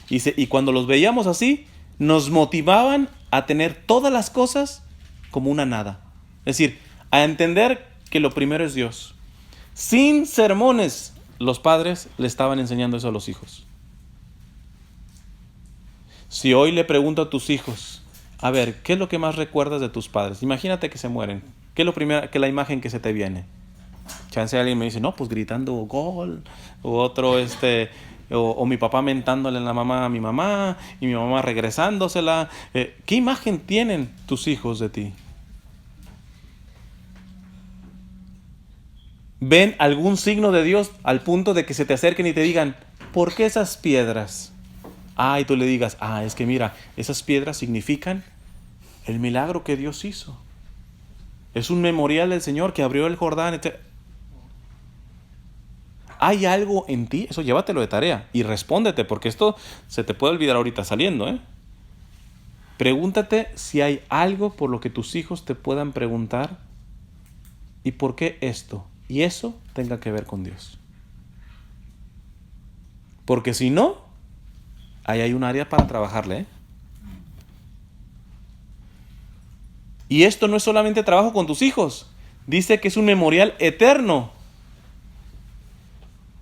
Y cuando los veíamos así, nos motivaban a tener todas las cosas como una nada. Es decir, a entender que lo primero es Dios. Sin sermones, los padres le estaban enseñando eso a los hijos. Si hoy le pregunto a tus hijos, a ver, ¿qué es lo que más recuerdas de tus padres? Imagínate que se mueren. ¿Qué es lo primero, que la imagen que se te viene? Chance alguien me dice, no, pues gritando gol. O otro, o mi papá mentándole la mamá a mi mamá y mi mamá regresándosela. ¿Qué imagen tienen tus hijos de ti? ¿Ven algún signo de Dios al punto de que se te acerquen y te digan, ¿por qué esas piedras? Y tú le digas, es que mira, esas piedras significan el milagro que Dios hizo. Es un memorial del Señor que abrió el Jordán, etc. ¿Hay algo en ti? Eso llévatelo de tarea y respóndete, porque esto se te puede olvidar ahorita saliendo, Pregúntate si hay algo por lo que tus hijos te puedan preguntar y por qué esto y eso tenga que ver con Dios. Porque si no, ahí hay un área para trabajarle, Y esto no es solamente trabajo con tus hijos. Dice que es un memorial eterno.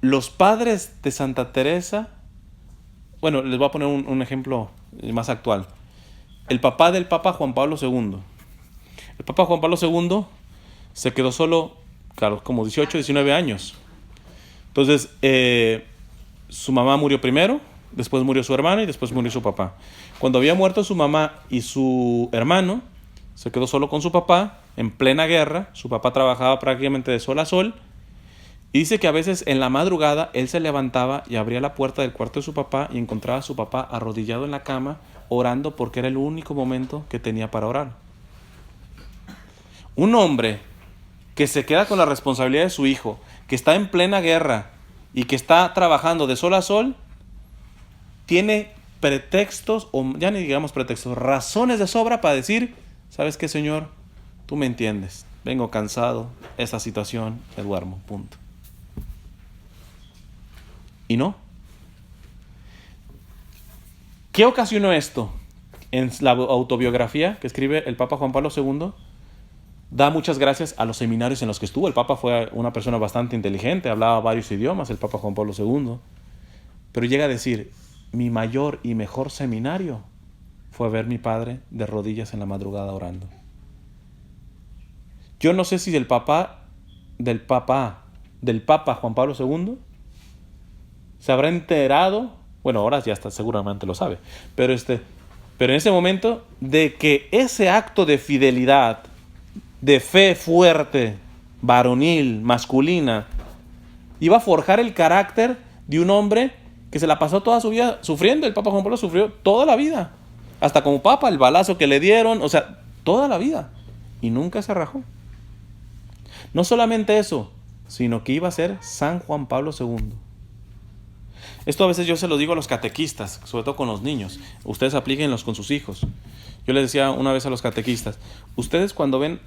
Los padres de Santa Teresa, bueno, les voy a poner un ejemplo más actual. El papá del Papa Juan Pablo II. El Papa Juan Pablo II se quedó solo, claro, como 18, 19 años. Entonces, su mamá murió primero, después murió su hermana y después murió su papá. Cuando había muerto su mamá y su hermano, se quedó solo con su papá en plena guerra. Su papá trabajaba prácticamente de sol a sol. Y dice que a veces en la madrugada él se levantaba y abría la puerta del cuarto de su papá y encontraba a su papá arrodillado en la cama orando porque era el único momento que tenía para orar. Un hombre que se queda con la responsabilidad de su hijo, que está en plena guerra y que está trabajando de sol a sol, tiene pretextos, o ya ni digamos pretextos, razones de sobra para decir, ¿sabes qué, Señor? Tú me entiendes, vengo cansado, esta situación, me duermo, punto. Y no. ¿Qué ocasionó esto? En la autobiografía que escribe el Papa Juan Pablo II, da muchas gracias a los seminarios en los que estuvo. El Papa fue una persona bastante inteligente, hablaba varios idiomas, el Papa Juan Pablo II. Pero llega a decir, mi mayor y mejor seminario fue ver a mi padre de rodillas en la madrugada orando. Yo no sé si del Papa Juan Pablo II se habrá enterado, bueno, ahora ya está, seguramente lo sabe, pero en ese momento, de que ese acto de fidelidad, de fe fuerte, varonil, masculina, iba a forjar el carácter de un hombre que se la pasó toda su vida sufriendo. El Papa Juan Pablo sufrió toda la vida, hasta como papa, el balazo que le dieron, o sea, toda la vida, y nunca se rajó. No solamente eso, sino que iba a ser San Juan Pablo II. Esto a veces yo se lo digo a los catequistas, sobre todo con los niños. Ustedes aplíquenlos con sus hijos. Yo les decía una vez a los catequistas, ustedes cuando ven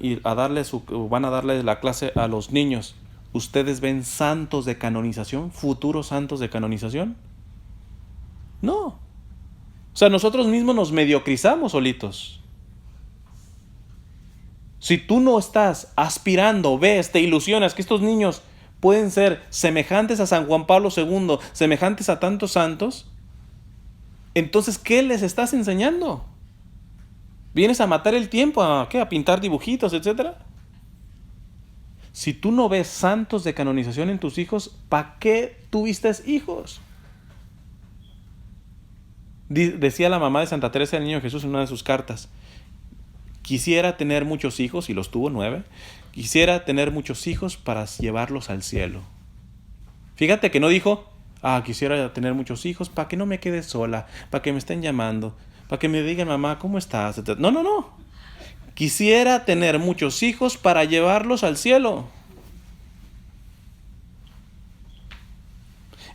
van a darle la clase a los niños, ¿ustedes ven santos de canonización? ¿Futuros santos de canonización? No. O sea, nosotros mismos nos mediocrizamos solitos. Si tú no estás aspirando, ves, te ilusionas que estos niños pueden ser semejantes a San Juan Pablo II, semejantes a tantos santos, entonces, ¿qué les estás enseñando? ¿Vienes a matar el tiempo? ¿A qué? ¿A pintar dibujitos, etcétera? Si tú no ves santos de canonización en tus hijos, ¿para qué tuviste hijos? Decía la mamá de Santa Teresa del Niño Jesús en una de sus cartas, quisiera tener muchos hijos, y los tuvo 9, quisiera tener muchos hijos para llevarlos al cielo. Fíjate que no dijo, quisiera tener muchos hijos para que no me quede sola, para que me estén llamando, para que me digan, mamá, ¿cómo estás? No. Quisiera tener muchos hijos para llevarlos al cielo.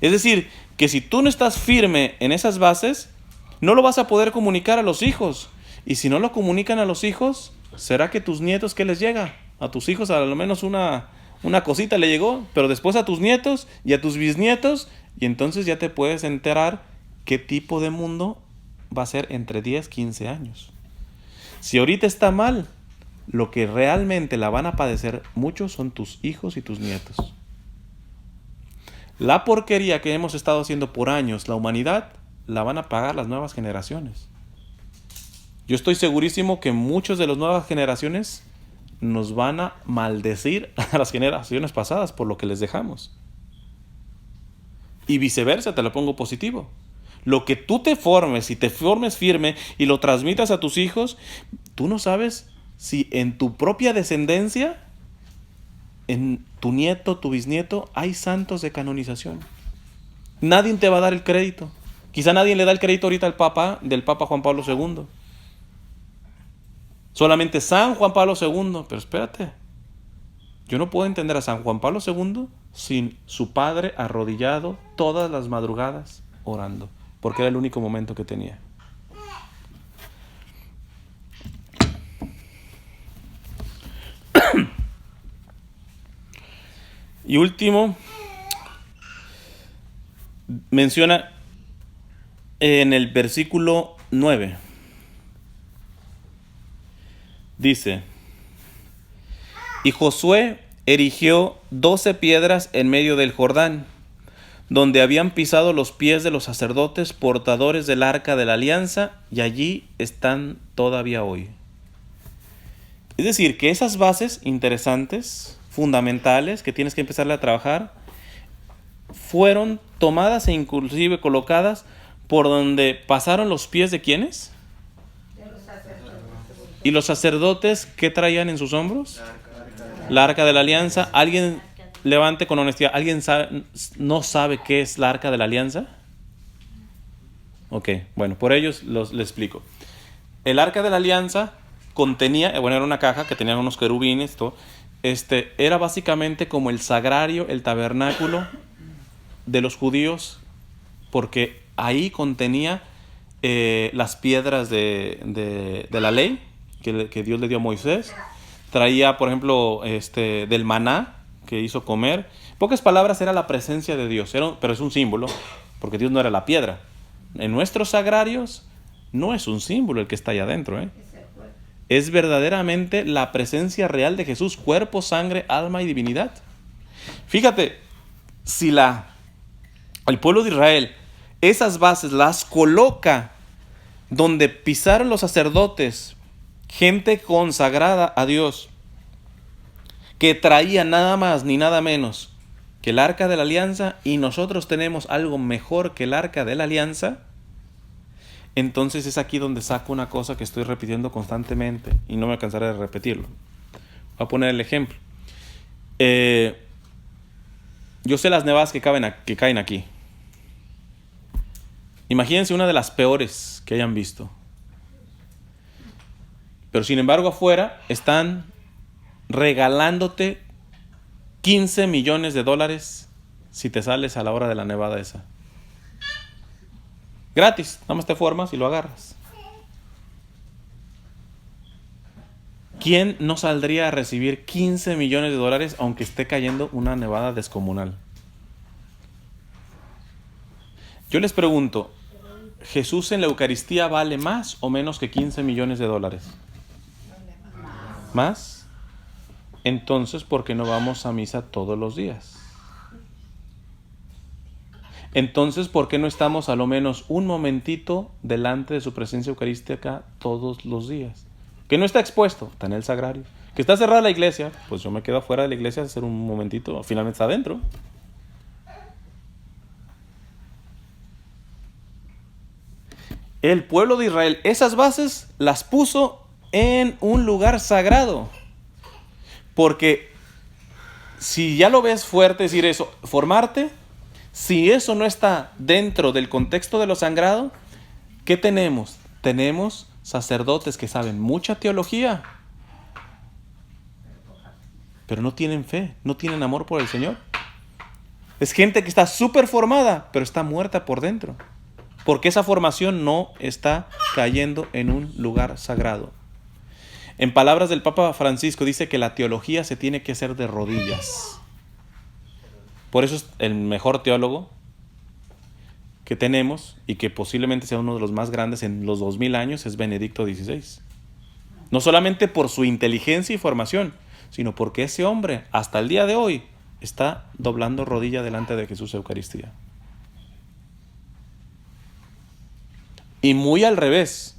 Es decir, que si tú no estás firme en esas bases, no lo vas a poder comunicar a los hijos. Y si no lo comunican a los hijos, ¿será que tus nietos qué les llega? A tus hijos a lo menos una cosita le llegó, pero después a tus nietos y a tus bisnietos, y entonces ya te puedes enterar qué tipo de mundo va a ser entre 10, 15 años. Si ahorita está mal, lo que realmente la van a padecer muchos son tus hijos y tus nietos. La porquería que hemos estado haciendo por años, la humanidad, la van a pagar las nuevas generaciones. Yo estoy segurísimo que muchos de las nuevas generaciones nos van a maldecir a las generaciones pasadas por lo que les dejamos. Y viceversa, te lo pongo positivo. Lo que tú te formes y te formes firme y lo transmitas a tus hijos, tú no sabes si en tu propia descendencia, en tu nieto, tu bisnieto, hay santos de canonización. Nadie te va a dar el crédito. Quizá nadie le da el crédito ahorita del Papa Juan Pablo II. Solamente San Juan Pablo II, pero espérate, yo no puedo entender a San Juan Pablo II sin su padre arrodillado todas las madrugadas orando, porque era el único momento que tenía. Y último, menciona en el versículo 9. Dice, y Josué erigió 12 piedras en medio del Jordán, donde habían pisado los pies de los sacerdotes portadores del arca de la alianza, y allí están todavía hoy. Es decir, que esas bases interesantes, fundamentales, que tienes que empezarle a trabajar, fueron tomadas e inclusive colocadas por donde pasaron los pies de ¿quiénes? ¿Y los sacerdotes qué traían en sus hombros? La arca de la alianza. ¿Alguien levante con honestidad? ¿Alguien no sabe qué es la arca de la alianza? Ok, bueno, por ellos les explico. El arca de la alianza contenía, era una caja que tenía unos querubines, todo. Era básicamente como el sagrario, el tabernáculo de los judíos, porque ahí contenía las piedras de la ley que Dios le dio a Moisés. Traía, por ejemplo, del maná que hizo comer. En pocas palabras, era la presencia de Dios, pero es un símbolo, porque Dios no era la piedra. En nuestros sagrarios no es un símbolo el que está ahí adentro, Es verdaderamente la presencia real de Jesús, cuerpo, sangre, alma y divinidad. Fíjate, si el pueblo de Israel esas bases las coloca donde pisaron los sacerdotes, gente consagrada a Dios, que traía nada más ni nada menos que el arca de la alianza, y nosotros tenemos algo mejor que el arca de la alianza, entonces es aquí donde saco una cosa que estoy repitiendo constantemente y no me cansaré de repetirlo. Voy a poner el ejemplo. Yo sé las nevadas que caen aquí. Imagínense una de las peores que hayan visto. Pero sin embargo afuera están regalándote $15 millones si te sales a la hora de la nevada esa. Gratis, nada más te formas y lo agarras. ¿Quién no saldría a recibir 15 millones de dólares aunque esté cayendo una nevada descomunal? Yo les pregunto, ¿Jesús en la Eucaristía vale más o menos que 15 millones de dólares? ¿Más? Entonces, ¿por qué no vamos a misa todos los días? Entonces, ¿por qué no estamos a lo menos un momentito delante de su presencia eucarística todos los días? Que no está expuesto, está en el sagrario. Que está cerrada la iglesia, pues yo me quedo afuera de la iglesia a hacer un momentito, finalmente está adentro. El pueblo de Israel, esas bases las puso en un lugar sagrado. Porque si ya lo ves fuerte decir eso, formarte, si eso no está dentro del contexto de lo sagrado, ¿qué tenemos? Tenemos sacerdotes que saben mucha teología, pero no tienen fe, no tienen amor por el Señor. Es gente que está súper formada, pero está muerta por dentro, porque esa formación no está cayendo en un lugar sagrado. En palabras del Papa Francisco dice que la teología se tiene que hacer de rodillas. Por eso es el mejor teólogo que tenemos y que posiblemente sea uno de los más grandes en los 2000 años es Benedicto XVI. No solamente por su inteligencia y formación, sino porque ese hombre hasta el día de hoy está doblando rodilla delante de Jesús Eucaristía. Y muy al revés,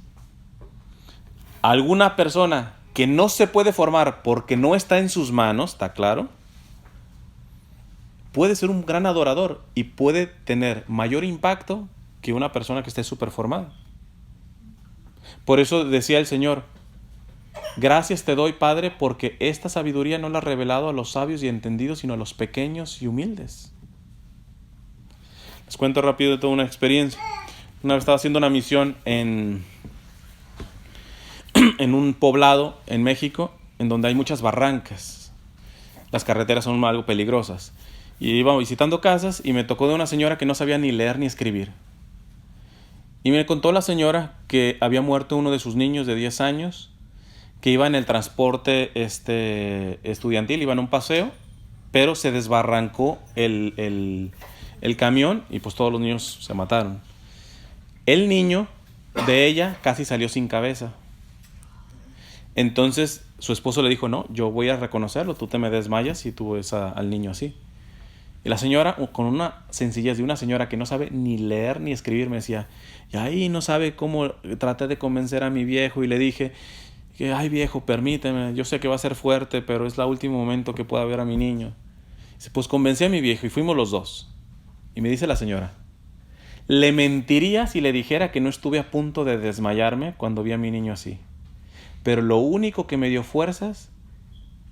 alguna persona que no se puede formar porque no está en sus manos, ¿está claro? Puede ser un gran adorador y puede tener mayor impacto que una persona que esté súper formada. Por eso decía el Señor, gracias te doy, Padre, porque esta sabiduría no la has revelado a los sabios y entendidos, sino a los pequeños y humildes. Les cuento rápido de toda una experiencia. Una vez estaba haciendo una misión en un poblado en México, en donde hay muchas barrancas. Las carreteras son algo peligrosas. Y iba visitando casas y me tocó de una señora que no sabía ni leer ni escribir. Y me contó la señora que había muerto uno de sus niños de 10 años, que iba en el transporte estudiantil, iba en un paseo, pero se desbarrancó el camión y pues todos los niños se mataron. El niño de ella casi salió sin cabeza. Entonces su esposo le dijo, no, yo voy a reconocerlo, tú te me desmayas si tú ves al niño así. Y la señora, con una sencillez de una señora que no sabe ni leer ni escribir, me decía, y ahí no sabe cómo, traté de convencer a mi viejo y le dije, que ay viejo, permíteme, yo sé que va a ser fuerte, pero es el último momento que pueda ver a mi niño. Dice, pues convencí a mi viejo y fuimos los dos. Y me dice la señora, le mentiría si le dijera que no estuve a punto de desmayarme cuando vi a mi niño así. Pero lo único que me dio fuerzas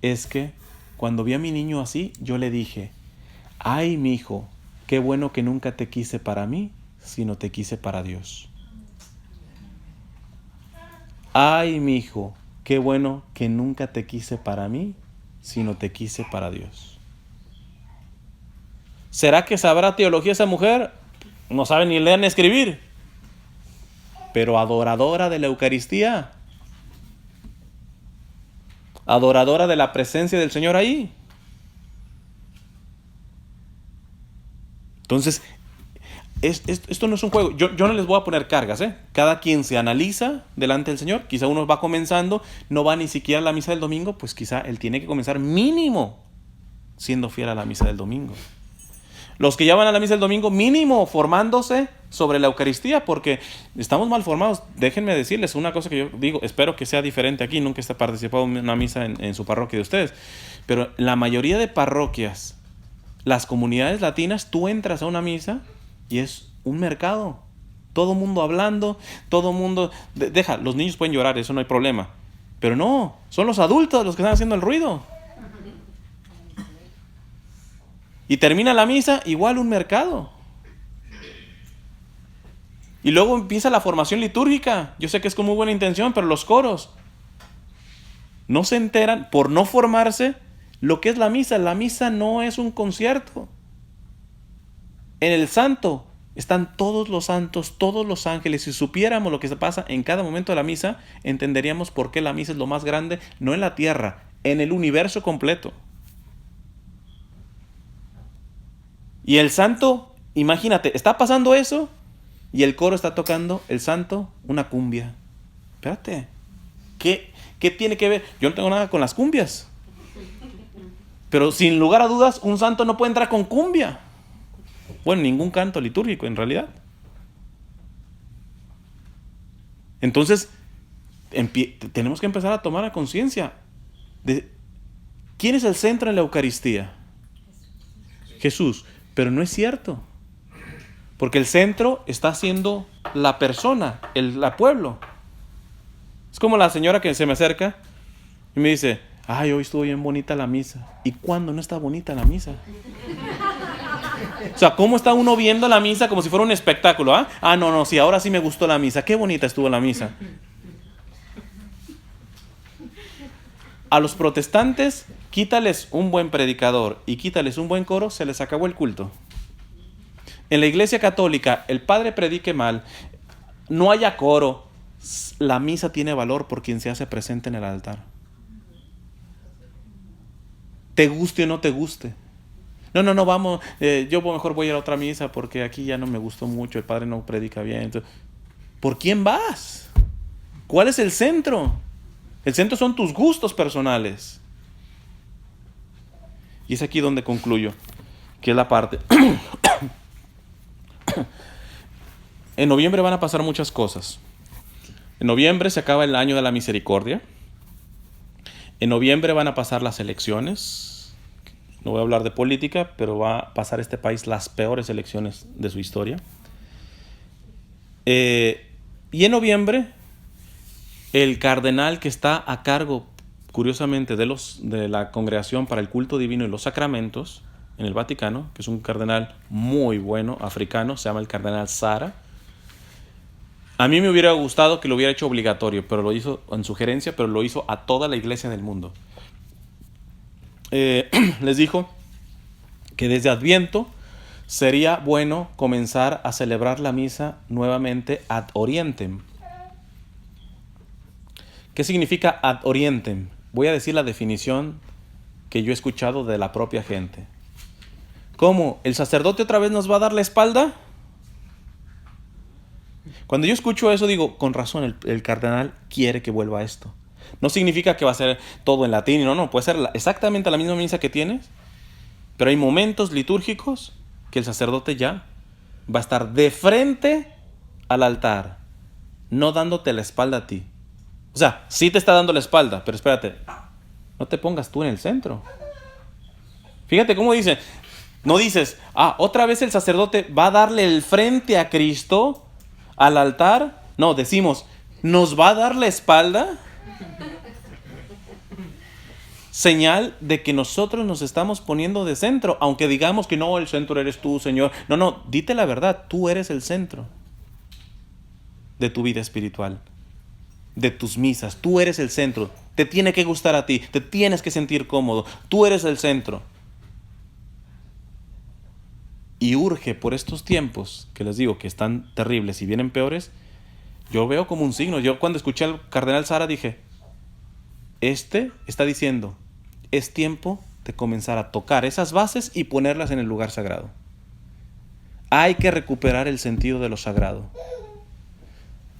es que cuando vi a mi niño así, yo le dije, ay, mi hijo, qué bueno que nunca te quise para mí, sino te quise para Dios. Ay, mi hijo, qué bueno que nunca te quise para mí, sino te quise para Dios. ¿Será que sabrá teología esa mujer? No sabe ni leer ni escribir, pero adoradora de la Eucaristía, adoradora de la presencia del Señor ahí. Entonces, esto no es un juego. Yo no les voy a poner cargas, ¿eh? Cada quien se analiza delante del Señor. Quizá uno va comenzando, no va ni siquiera a la misa del domingo, pues quizá él tiene que comenzar mínimo siendo fiel a la misa del domingo. Los que ya van a la misa del domingo, mínimo formándose sobre la Eucaristía, porque estamos mal formados. Déjenme decirles una cosa que yo digo, espero que sea diferente aquí, nunca he participado en una misa en su parroquia de ustedes, pero la mayoría de parroquias, las comunidades latinas, tú entras a una misa y es un mercado. Todo mundo hablando, todo mundo... Deja, los niños pueden llorar, eso no hay problema. Pero no, son los adultos los que están haciendo el ruido. Y termina la misa, igual un mercado. Y luego empieza la formación litúrgica. Yo sé que es con muy buena intención, pero los coros no se enteran, por no formarse, lo que es la misa. La misa no es un concierto. En el santo Están todos los santos, todos los ángeles. Si supiéramos lo que se pasa en cada momento de la misa, entenderíamos por qué la misa es lo más grande, no en la tierra, en el universo completo. Y el santo, imagínate, está pasando eso y el coro está tocando, el santo, una cumbia. Espérate, ¿qué tiene que ver? Yo no tengo nada con las cumbias. Pero sin lugar a dudas, un santo no puede entrar con cumbia. Bueno, ningún canto litúrgico en realidad. Entonces, tenemos que empezar a tomar la conciencia de quién es el centro en la Eucaristía. Jesús. Pero no es cierto. Porque el centro está siendo la persona, el pueblo. Es como la señora que se me acerca y me dice, ay, hoy estuvo bien bonita la misa. ¿Y cuándo no está bonita la misa? O sea, ¿cómo está uno viendo la misa como si fuera un espectáculo? No, sí, ahora sí me gustó la misa. Qué bonita estuvo la misa. A los protestantes, quítales un buen predicador y quítales un buen coro, se les acabó el culto. En la Iglesia Católica, el padre predique mal, no haya coro, la misa tiene valor por quien se hace presente en el altar. Te guste o no te guste. No, vamos, yo mejor voy a ir a otra misa porque aquí ya no me gustó mucho, el padre no predica bien. Entonces, ¿por quién vas? ¿Cuál es el centro? El centro son tus gustos personales. Y es aquí donde concluyo, que es la parte. En noviembre van a pasar muchas cosas. En noviembre se acaba el año de la misericordia. En noviembre van a pasar las elecciones. No voy a hablar de política, pero va a pasar este país las peores elecciones de su historia. Y en noviembre, el cardenal que está a cargo, curiosamente, de la Congregación para el Culto Divino y los Sacramentos en el Vaticano, que es un cardenal muy bueno, africano, se llama el cardenal Sara. A mí me hubiera gustado que lo hubiera hecho obligatorio, pero lo hizo en sugerencia, pero lo hizo a toda la iglesia del mundo. Les dijo que desde Adviento sería bueno comenzar a celebrar la misa nuevamente ad orientem. ¿Qué significa ad orientem? Voy a decir la definición que yo he escuchado de la propia gente. ¿Cómo? ¿El sacerdote otra vez nos va a dar la espalda? Cuando yo escucho eso digo, con razón, el cardenal quiere que vuelva a esto. No significa que va a ser todo en latín, no, puede ser exactamente la misma misa que tienes, pero hay momentos litúrgicos que el sacerdote ya va a estar de frente al altar, no dándote la espalda a ti. O sea, sí te está dando la espalda, pero espérate, no te pongas tú en el centro. Fíjate cómo dice, no dices, otra vez el sacerdote va a darle el frente a Cristo al altar. No, decimos, ¿nos va a dar la espalda? Señal de que nosotros nos estamos poniendo de centro, aunque digamos que no, el centro eres tú, Señor. No, dite la verdad, tú eres el centro de tu vida espiritual, de tus misas, tú eres el centro. Te tiene que gustar a ti, te tienes que sentir cómodo, tú eres el centro. Y urge por estos tiempos, que les digo que están terribles y vienen peores, yo veo como un signo. Yo cuando escuché al cardenal Sara dije, está diciendo, es tiempo de comenzar a tocar esas bases y ponerlas en el lugar sagrado. Hay que recuperar el sentido de lo sagrado.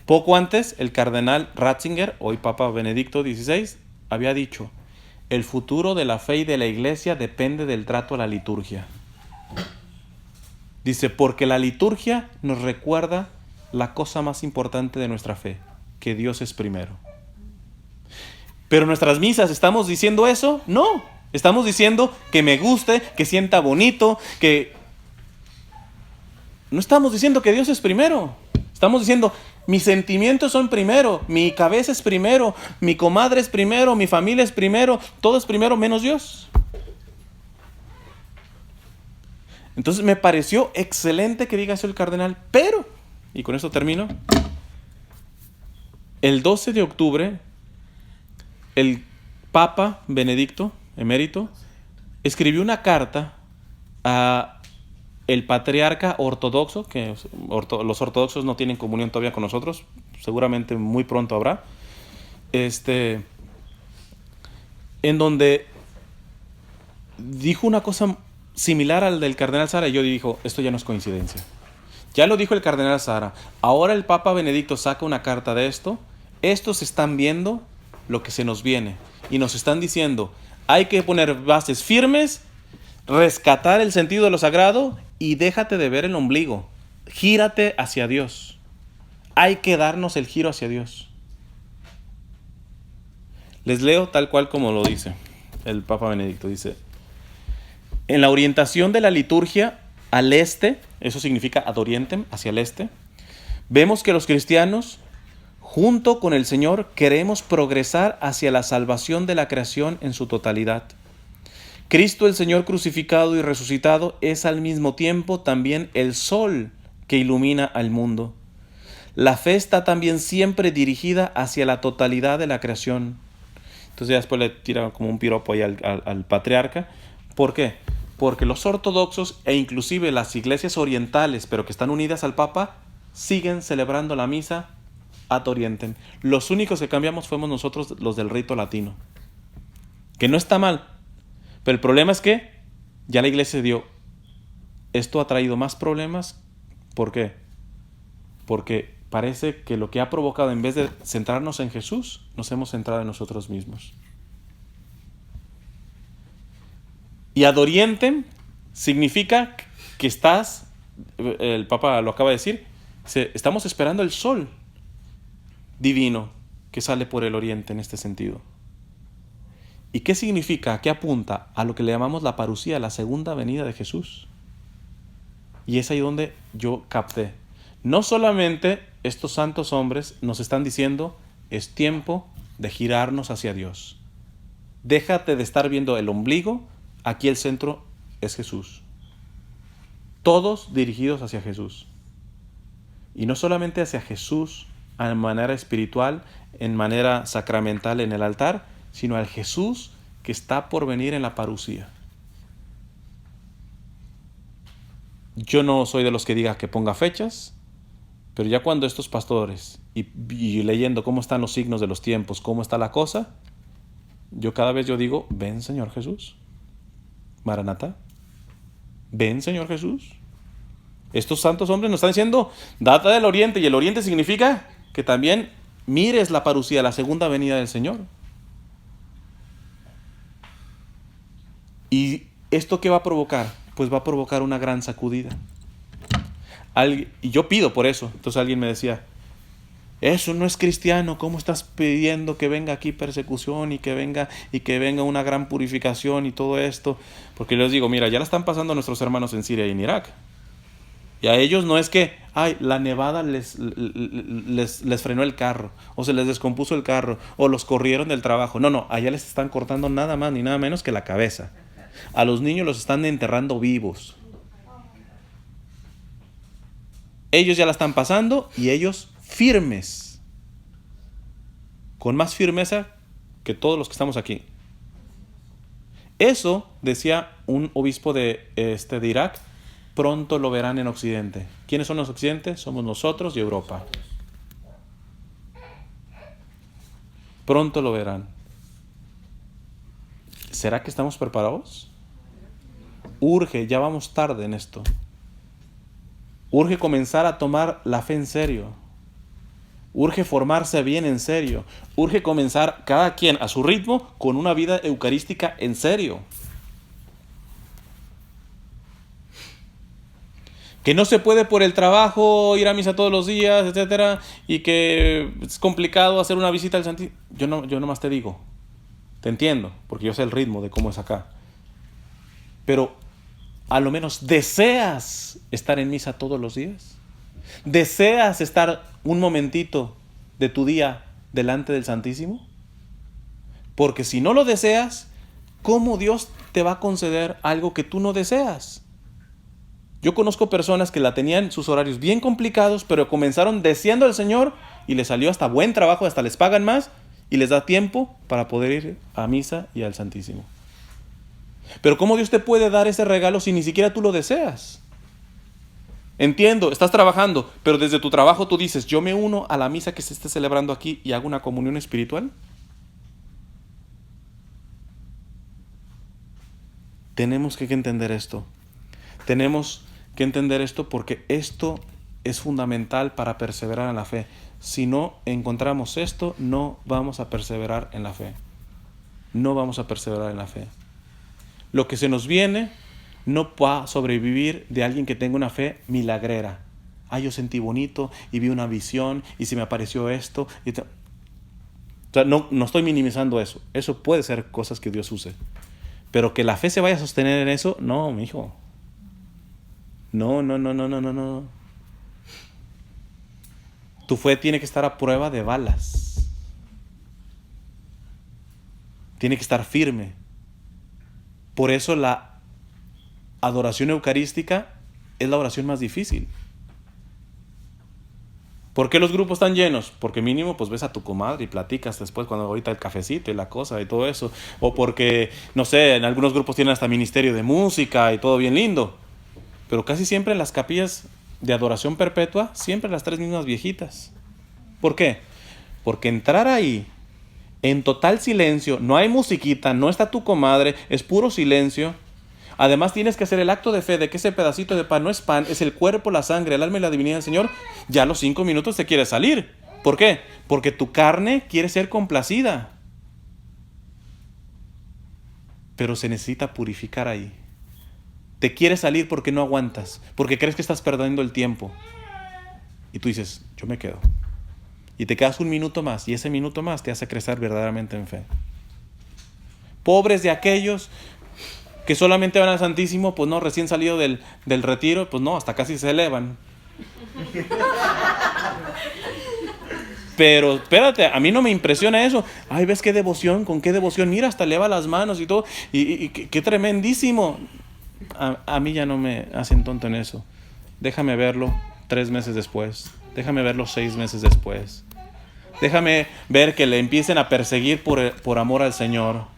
Poco antes, el cardenal Ratzinger, hoy Papa Benedicto XVI, había dicho, el futuro de la fe y de la iglesia depende del trato a la liturgia. Dice, porque la liturgia nos recuerda la cosa más importante de nuestra fe, que Dios es primero. Pero en nuestras misas, ¿estamos diciendo eso? No, estamos diciendo que me guste, que sienta bonito, que... No estamos diciendo que Dios es primero. Estamos diciendo, mis sentimientos son primero, mi cabeza es primero, mi comadre es primero, mi familia es primero, todo es primero menos Dios. Entonces me pareció excelente que diga eso el cardenal, pero, y con esto termino, el 12 de octubre, el Papa Benedicto, emérito, escribió una carta a el patriarca ortodoxo, que los ortodoxos no tienen comunión todavía con nosotros, seguramente muy pronto habrá, en donde dijo una cosa similar al del cardenal Sara, y yo digo, esto ya no es coincidencia. Ya lo dijo el cardenal Sara, ahora el Papa Benedicto saca una carta de esto, estos están viendo lo que se nos viene, y nos están diciendo, hay que poner bases firmes, rescatar el sentido de lo sagrado, y déjate de ver el ombligo, gírate hacia Dios. Hay que darnos el giro hacia Dios. Les leo tal cual como lo dice el Papa Benedicto. Dice, en la orientación de la liturgia al este, eso significa ad orientem, hacia el este, vemos que los cristianos, junto con el Señor, queremos progresar hacia la salvación de la creación en su totalidad. Cristo, el Señor crucificado y resucitado, es al mismo tiempo también el sol que ilumina al mundo. La fe está también siempre dirigida hacia la totalidad de la creación. Entonces ya después le tira como un piropo ahí al patriarca. ¿Por qué? Porque los ortodoxos e inclusive las iglesias orientales, pero que están unidas al Papa, siguen celebrando la misa ad orientem. Los únicos que cambiamos fuimos nosotros, los del rito latino. Que no está mal, pero el problema es que ya la iglesia dio. Esto ha traído más problemas. ¿Por qué? Porque parece que lo que ha provocado, en vez de centrarnos en Jesús, nos hemos centrado en nosotros mismos. Y ad orientem significa que estás, el Papa lo acaba de decir, estamos esperando el sol divino que sale por el oriente en este sentido. ¿Y qué significa? ¿A qué apunta? A lo que le llamamos la parusía, la segunda venida de Jesús. Y es ahí donde yo capté. No solamente estos santos hombres nos están diciendo, es tiempo de girarnos hacia Dios. Déjate de estar viendo el ombligo, aquí el centro es Jesús. Todos dirigidos hacia Jesús. Y no solamente hacia Jesús de manera espiritual, en manera sacramental en el altar, sino al Jesús que está por venir en la parusía. Yo no soy de los que diga que ponga fechas, pero ya cuando estos pastores, y leyendo cómo están los signos de los tiempos, cómo está la cosa, yo cada vez digo, ven Señor Jesús, Maranatá, ven Señor Jesús. Estos santos hombres nos están diciendo, data del oriente, y el oriente significa que también mires la parusía, la segunda venida del Señor. ¿Y esto qué va a provocar? Pues va a provocar una gran sacudida. Y yo pido por eso. Entonces alguien me decía, eso no es cristiano, ¿cómo estás pidiendo que venga aquí persecución y que venga una gran purificación y todo esto? Porque les digo, mira, ya la están pasando nuestros hermanos en Siria y en Irak. Y a ellos no es que, la nevada les frenó el carro, o se les descompuso el carro, o los corrieron del trabajo. No, allá les están cortando nada más ni nada menos que la cabeza. A los niños los están enterrando vivos. Ellos ya la están pasando y ellos firmes. Con más firmeza que todos los que estamos aquí. Eso, decía un obispo de Irak, pronto lo verán en Occidente. ¿Quiénes son los Occidentes? Somos nosotros y Europa. Pronto lo verán. ¿Será que estamos preparados? Urge, ya vamos tarde en esto. Urge comenzar a tomar la fe en serio. Urge formarse bien en serio. Urge comenzar cada quien a su ritmo con una vida eucarística en serio. Que no se puede por el trabajo ir a misa todos los días, etcétera, y que es complicado hacer una visita al Santísimo. Yo nomás te digo, te entiendo, porque yo sé el ritmo de cómo es acá. Pero a lo menos deseas estar en misa todos los días. ¿Deseas estar un momentito de tu día delante del Santísimo? Porque si no lo deseas, ¿cómo Dios te va a conceder algo que tú no deseas? Yo conozco personas que la tenían sus horarios bien complicados, pero comenzaron deseando al Señor y les salió hasta buen trabajo, hasta les pagan más y les da tiempo para poder ir a misa y al Santísimo. Pero ¿cómo Dios te puede dar ese regalo si ni siquiera tú lo deseas? Entiendo, estás trabajando, pero desde tu trabajo tú dices, yo me uno a la misa que se esté celebrando aquí y hago una comunión espiritual. Tenemos que entender esto. Tenemos que entender esto porque esto es fundamental para perseverar en la fe. Si no encontramos esto, no vamos a perseverar en la fe. No vamos a perseverar en la fe. Lo que se nos viene no va a sobrevivir de alguien que tenga una fe milagrera. Yo sentí bonito y vi una visión y se me apareció esto. O sea, no estoy minimizando eso. Eso puede ser cosas que Dios use. Pero que la fe se vaya a sostener en eso, no, mijo. No. Tu fe tiene que estar a prueba de balas. Tiene que estar firme. Por eso la adoración eucarística es la oración más difícil. ¿Por qué los grupos están llenos? Porque mínimo pues ves a tu comadre y platicas después cuando ahorita el cafecito y la cosa y todo eso. O porque, no sé, en algunos grupos tienen hasta ministerio de música y todo bien lindo. Pero casi siempre en las capillas de adoración perpetua, siempre las 3 mismas viejitas. ¿Por qué? Porque entrar ahí en total silencio, no hay musiquita, no está tu comadre, es puro silencio. Además tienes que hacer el acto de fe de que ese pedacito de pan no es pan, es el cuerpo, la sangre, el alma y la divinidad del Señor. Ya a los 5 minutos te quieres salir. ¿Por qué? Porque tu carne quiere ser complacida. Pero se necesita purificar ahí. Te quieres salir porque no aguantas, porque crees que estás perdiendo el tiempo. Y tú dices, yo me quedo. Y te quedas 1 minuto más, y ese minuto más te hace crecer verdaderamente en fe. Pobres de aquellos que solamente van al Santísimo, pues no, recién salido del retiro, pues no, hasta casi se elevan. Pero espérate, a mí no me impresiona eso. Ay, ¿ves qué devoción? ¿Con qué devoción? Mira, hasta eleva las manos y todo. Y qué tremendísimo. A mí ya no me hacen tonto en eso. Déjame verlo 3 meses después. Déjame verlo 6 meses después. Déjame ver que le empiecen a perseguir por amor al Señor.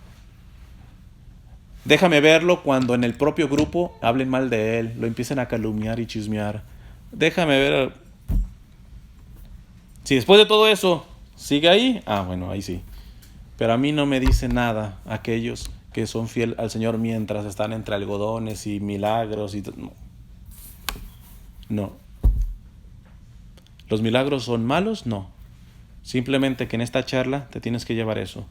Déjame verlo cuando en el propio grupo hablen mal de él, lo empiecen a calumniar y chismear. Déjame ver. Si después de todo eso sigue ahí, bueno, ahí sí. Pero a mí no me dice nada aquellos que son fieles al Señor mientras están entre algodones y milagros y no. ¿Los milagros son malos? No. Simplemente que en esta charla te tienes que llevar eso.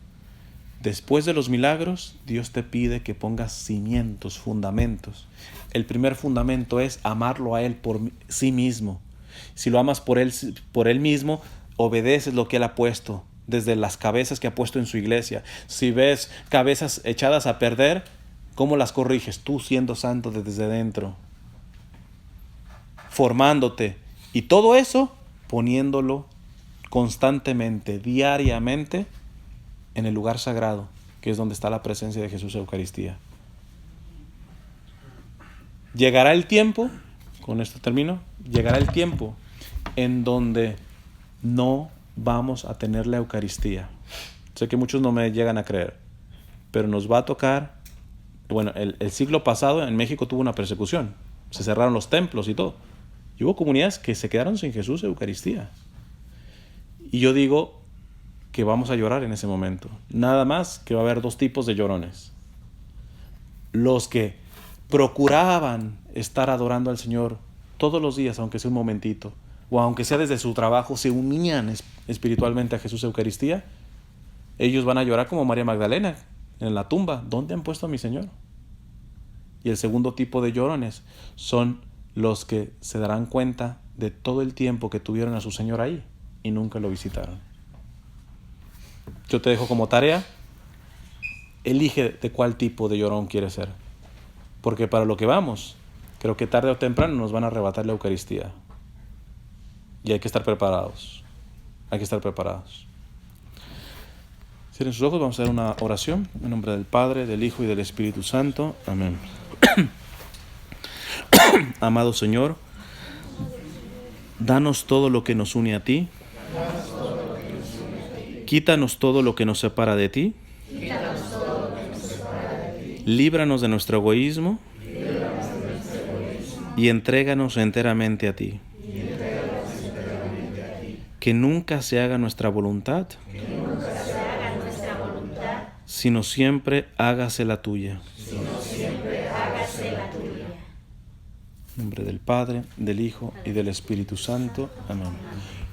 Después de los milagros, Dios te pide que pongas cimientos, fundamentos. El primer fundamento es amarlo a Él por sí mismo. Si lo amas por Él mismo, obedeces lo que Él ha puesto, desde las cabezas que ha puesto en su iglesia. Si ves cabezas echadas a perder, ¿cómo las corriges? Tú siendo santo desde dentro, formándote. Y todo eso poniéndolo constantemente, diariamente, en el lugar sagrado, que es donde está la presencia de Jesús en Eucaristía. Llegará el tiempo, con esto termino, llegará el tiempo en donde no vamos a tener la Eucaristía. Sé que muchos no me llegan a creer, pero nos va a tocar. Bueno, el siglo pasado en México tuvo una persecución, se cerraron los templos y todo, y hubo comunidades que se quedaron sin Jesús en Eucaristía. Y yo digo que vamos a llorar en ese momento. Nada más que va a haber 2 tipos de llorones. Los que procuraban estar adorando al Señor todos los días, aunque sea un momentito, o aunque sea desde su trabajo, se unían espiritualmente a Jesús Eucaristía. Ellos van a llorar como María Magdalena en la tumba. ¿Dónde han puesto a mi Señor? Y el segundo tipo de llorones son los que se darán cuenta de todo el tiempo que tuvieron a su Señor ahí y nunca lo visitaron. Yo te dejo como tarea, elige de cuál tipo de llorón quieres ser. Porque para lo que vamos, creo que tarde o temprano nos van a arrebatar la Eucaristía. Y hay que estar preparados. Hay que estar preparados. Cierren sus ojos, vamos a hacer una oración. En nombre del Padre, del Hijo y del Espíritu Santo. Amén. Amado Señor, danos todo lo que nos une a ti. Quítanos todo lo que nos separa de ti. Líbranos de nuestro egoísmo. y entréganos enteramente a ti. Que nunca se haga nuestra voluntad, sino siempre hágase la tuya. En nombre del Padre, del Hijo y del Espíritu Santo. Amén.